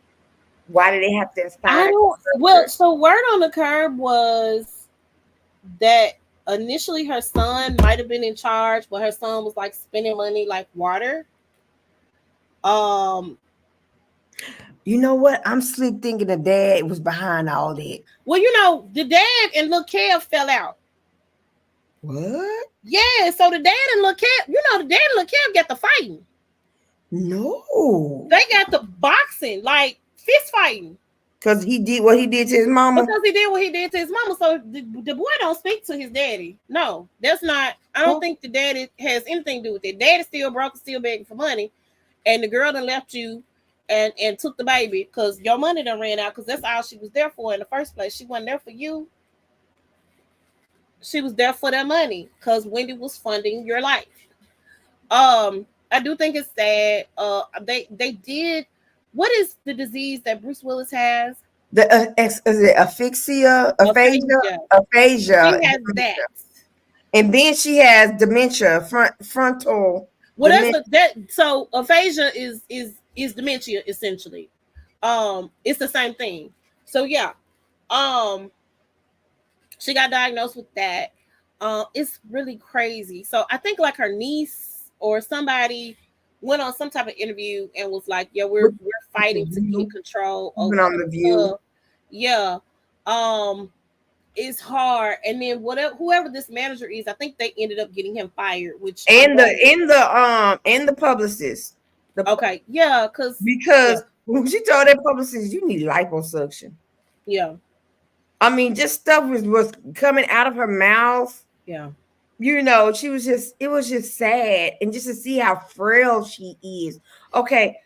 Why do they have to I assign don't. her? Well, so word on the curb was that initially her son might have been in charge, but her son was like spending money like water. Um, You know what? I'm sleep thinking the dad was behind all that. well, the dad and Lil Kev fell out. What? Yeah, so the dad and Lil Kev, the dad and Lil Kev got the fighting. No. They got the boxing, like fist fighting. Because he did what he did to his mama. Because he did what he did to his mama. So the boy don't speak to his daddy. No, that's not. I don't think the daddy has anything to do with it. Daddy still broke, still begging for money, and the girl done left you, and took the baby because your money done ran out. Because that's all she was there for in the first place. She wasn't there for you. She was there for that money because Wendy was funding your life. I do think it's sad. They did. What is the disease that Bruce Willis has? The is it Aphasia. aphasia, She has that. and then she has dementia, frontal Well, dementia. so aphasia is dementia essentially. It's the same thing. So yeah, um, she got diagnosed with that. It's really crazy. So I think like her niece or somebody went on some type of interview and was like, "Yeah, we're fighting to get control over on the View." stuff." Yeah, it's hard. And then whoever this manager is, I think they ended up getting him fired. Which And the publicist. Okay, yeah, Because when she told that publicist, you need liposuction. yeah, I mean, just stuff was coming out of her mouth. yeah. She was it was just sad. And just to see how frail she is. Okay,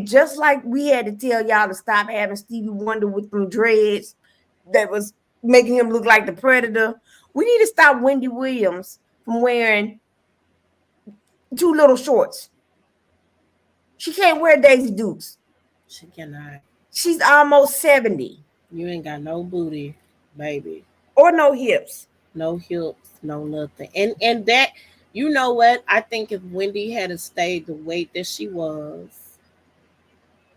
just like we had to tell y'all to stop having Stevie Wonder with them dreads that was making him look like the Predator. We need to stop Wendy Williams from wearing too little shorts. She can't wear Daisy Dukes. She cannot. She's almost 70. You ain't got no booty, baby. Or no hips. No hips, no nothing. And that, you know what? I think if Wendy had stayed the weight that she was,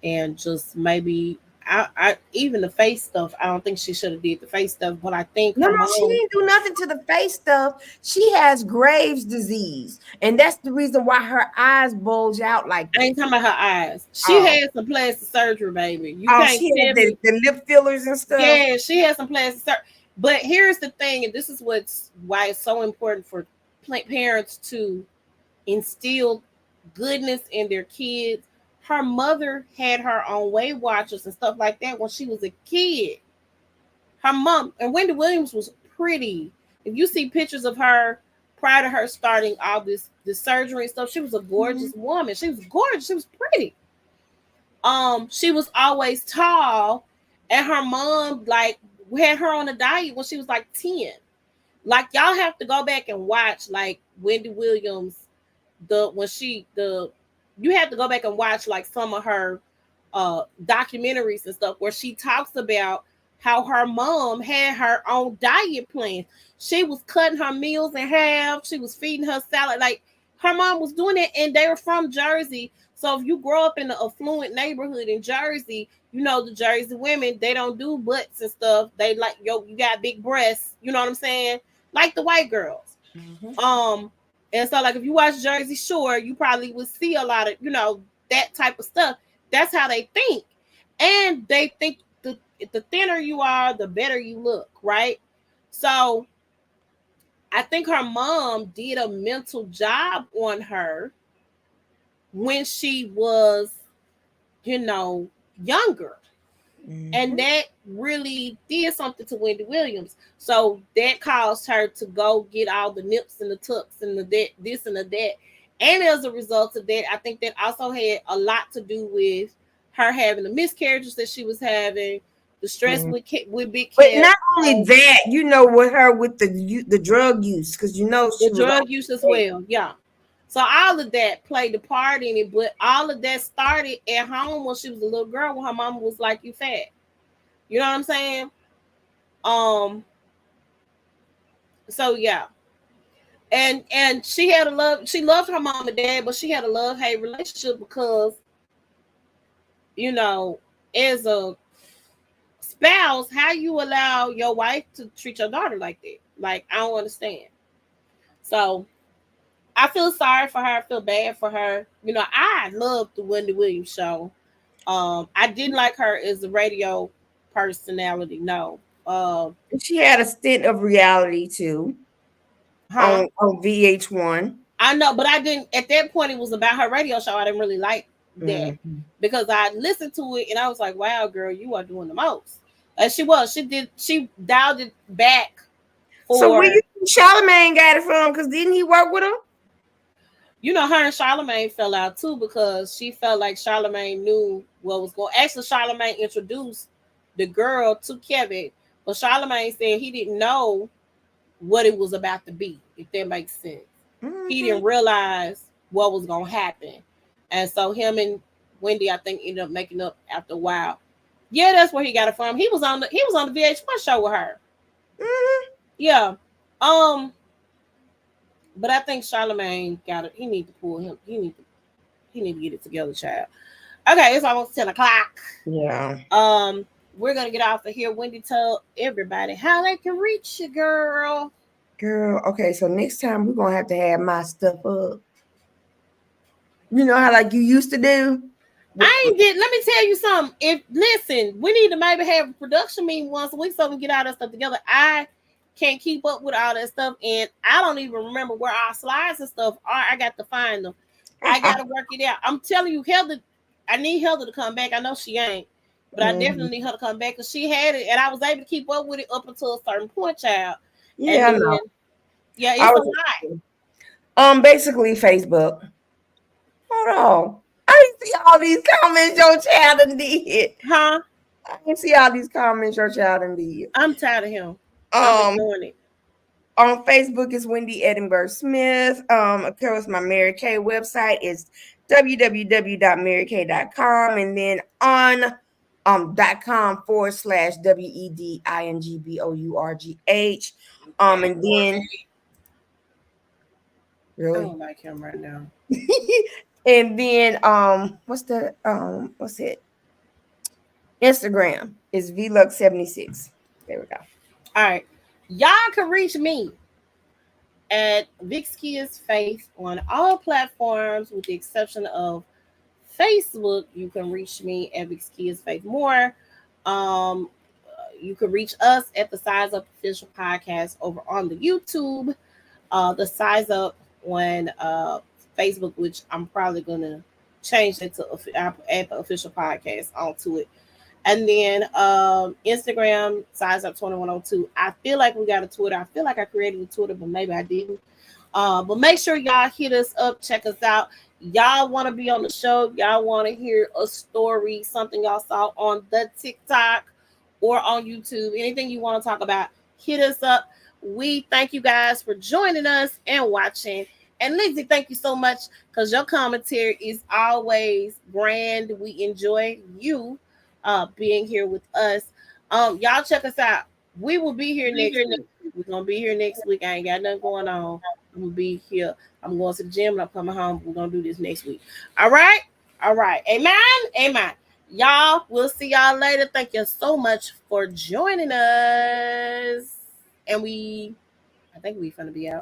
and just maybe I even the face stuff, I don't think she should have did the face stuff. But I think No, she didn't do nothing to the face stuff. She has Graves' disease, and that's the reason why her eyes bulge out like that. I ain't talking about her eyes. She had some plastic surgery, baby. You can't she tell had me the lip fillers and stuff. Yeah, she had some plastic surgery. But here's the thing, and this is why it's so important for parents to instill goodness in their kids. Her mother had her on Weight Watchers and stuff like that when she was a kid. Her mom, and Wendy Williams was pretty. If you see pictures of her prior to her starting all this surgery and stuff, she was a gorgeous woman. She was gorgeous. She was pretty. She was always tall, and her mom like had her on a diet when she was like 10. Like y'all have to go back and watch like Wendy Williams, you have to go back and watch like some of her documentaries and stuff where she talks about how her mom had her own diet plan. She was cutting her meals in half. She was feeding her salad. Like her mom was doing it, and they were from Jersey. So if you grow up in an affluent neighborhood in Jersey, the Jersey women, they don't do butts and stuff. They like, you got big breasts. You know what I'm saying? like the white girls. And so like if you watch Jersey Shore, you probably would see a lot of, that type of stuff. That's how they think. And they think the thinner you are, the better you look, right? So I think her mom did a mental job on her when she was, younger. And that really did something to Wendy Williams. So that caused her to go get all the nips and the tucks and the this and the that. And as a result of that, I think that also had a lot to do with her having the miscarriages that she was having, the stress with Big But Cat. not only that, with her with the drug use, because she The was drug use as well, yeah. So all of that played a part in it, but all of that started at home when she was a little girl, when her mama was like, "You fat." You know what I'm saying? So yeah. And she loved her mom and dad, but she had a love-hate relationship because, as a spouse, how you allow your wife to treat your daughter like that? Like, I don't understand. So I feel sorry for her. I feel bad for her. I loved the Wendy Williams show. I didn't like her as a radio personality. No. She had a stint of reality too Huh? on VH1. I know, but I didn't. At that point, it was about her radio show. I didn't really like that because I listened to it and I was like, "Wow, girl, you are doing the most." She was. She did. She dialed it back. So where you think Charlamagne got it from? Because didn't he work with her? Her and Charlamagne fell out too because she felt like Charlamagne knew what was going. Actually, Charlamagne introduced the girl to Kevin, but Charlamagne said he didn't know what it was about to be. If that makes sense, he didn't realize what was going to happen, and so him and Wendy, I think, ended up making up after a while. Yeah, that's where he got it from. He was on the VH1 show with her. Yeah. But I think Charlamagne got it. He need to pull him. He need to get it together, child. Okay, it's almost 10 o'clock. Yeah. We're gonna get off of here. Wendy, tell everybody how they can reach you, girl. Girl, okay, so next time we're gonna have to have my stuff up. You know how like you used to do? Let me tell you something. Listen, we need to maybe have a production meeting once a week so we can get all that stuff together. I can't keep up with all that stuff, and I don't even remember where our slides and stuff are. I got to find them. I gotta work it out. I'm telling you, I need Heather to come back. I know she ain't, but I definitely need her to come back because she had it, and I was able to keep up with it up until a certain point, child. Yeah, I know. Yeah, it's a lot. Basically Facebook. Hold on. I didn't see all these comments your child did. Huh? I didn't see all these comments your child did. I'm tired of him. I'm doing it. On Facebook is Wendy Edinburgh Smith. Of course, my Mary Kay website is www.marykay.com, and then on .com/WEDINGBOURGH. And then really? I don't like him right now. And then what's it? Instagram is VLux76. There we go. All right. Y'all can reach me at Vic's Kids Faith on all platforms with the exception of Facebook. You can reach me at Vic's Kids Faith More. You can reach us at the Size Up Official Podcast over on the YouTube. The Size Up on Facebook, which I'm probably gonna change it to add the official podcast onto it. And then Instagram, Size Up 2102. I feel like we got a Twitter. I feel like I created a Twitter, but maybe I didn't. But make sure y'all hit us up, check us out. Y'all want to be on the show, y'all want to hear a story, something y'all saw on the TikTok or on YouTube, anything you want to talk about, hit us up. We thank you guys for joining us and watching. And Lindsay, thank you so much because your commentary is always grand. We enjoy you being here with us. Y'all check us out. We will be here next week. We're gonna be here next week. I ain't got nothing going on. I'm gonna be here. I'm going to the gym and I'm coming home. We're gonna do this next week. All right. Amen. Y'all, we'll see y'all later. Thank you so much for joining us. And I think we finna be out.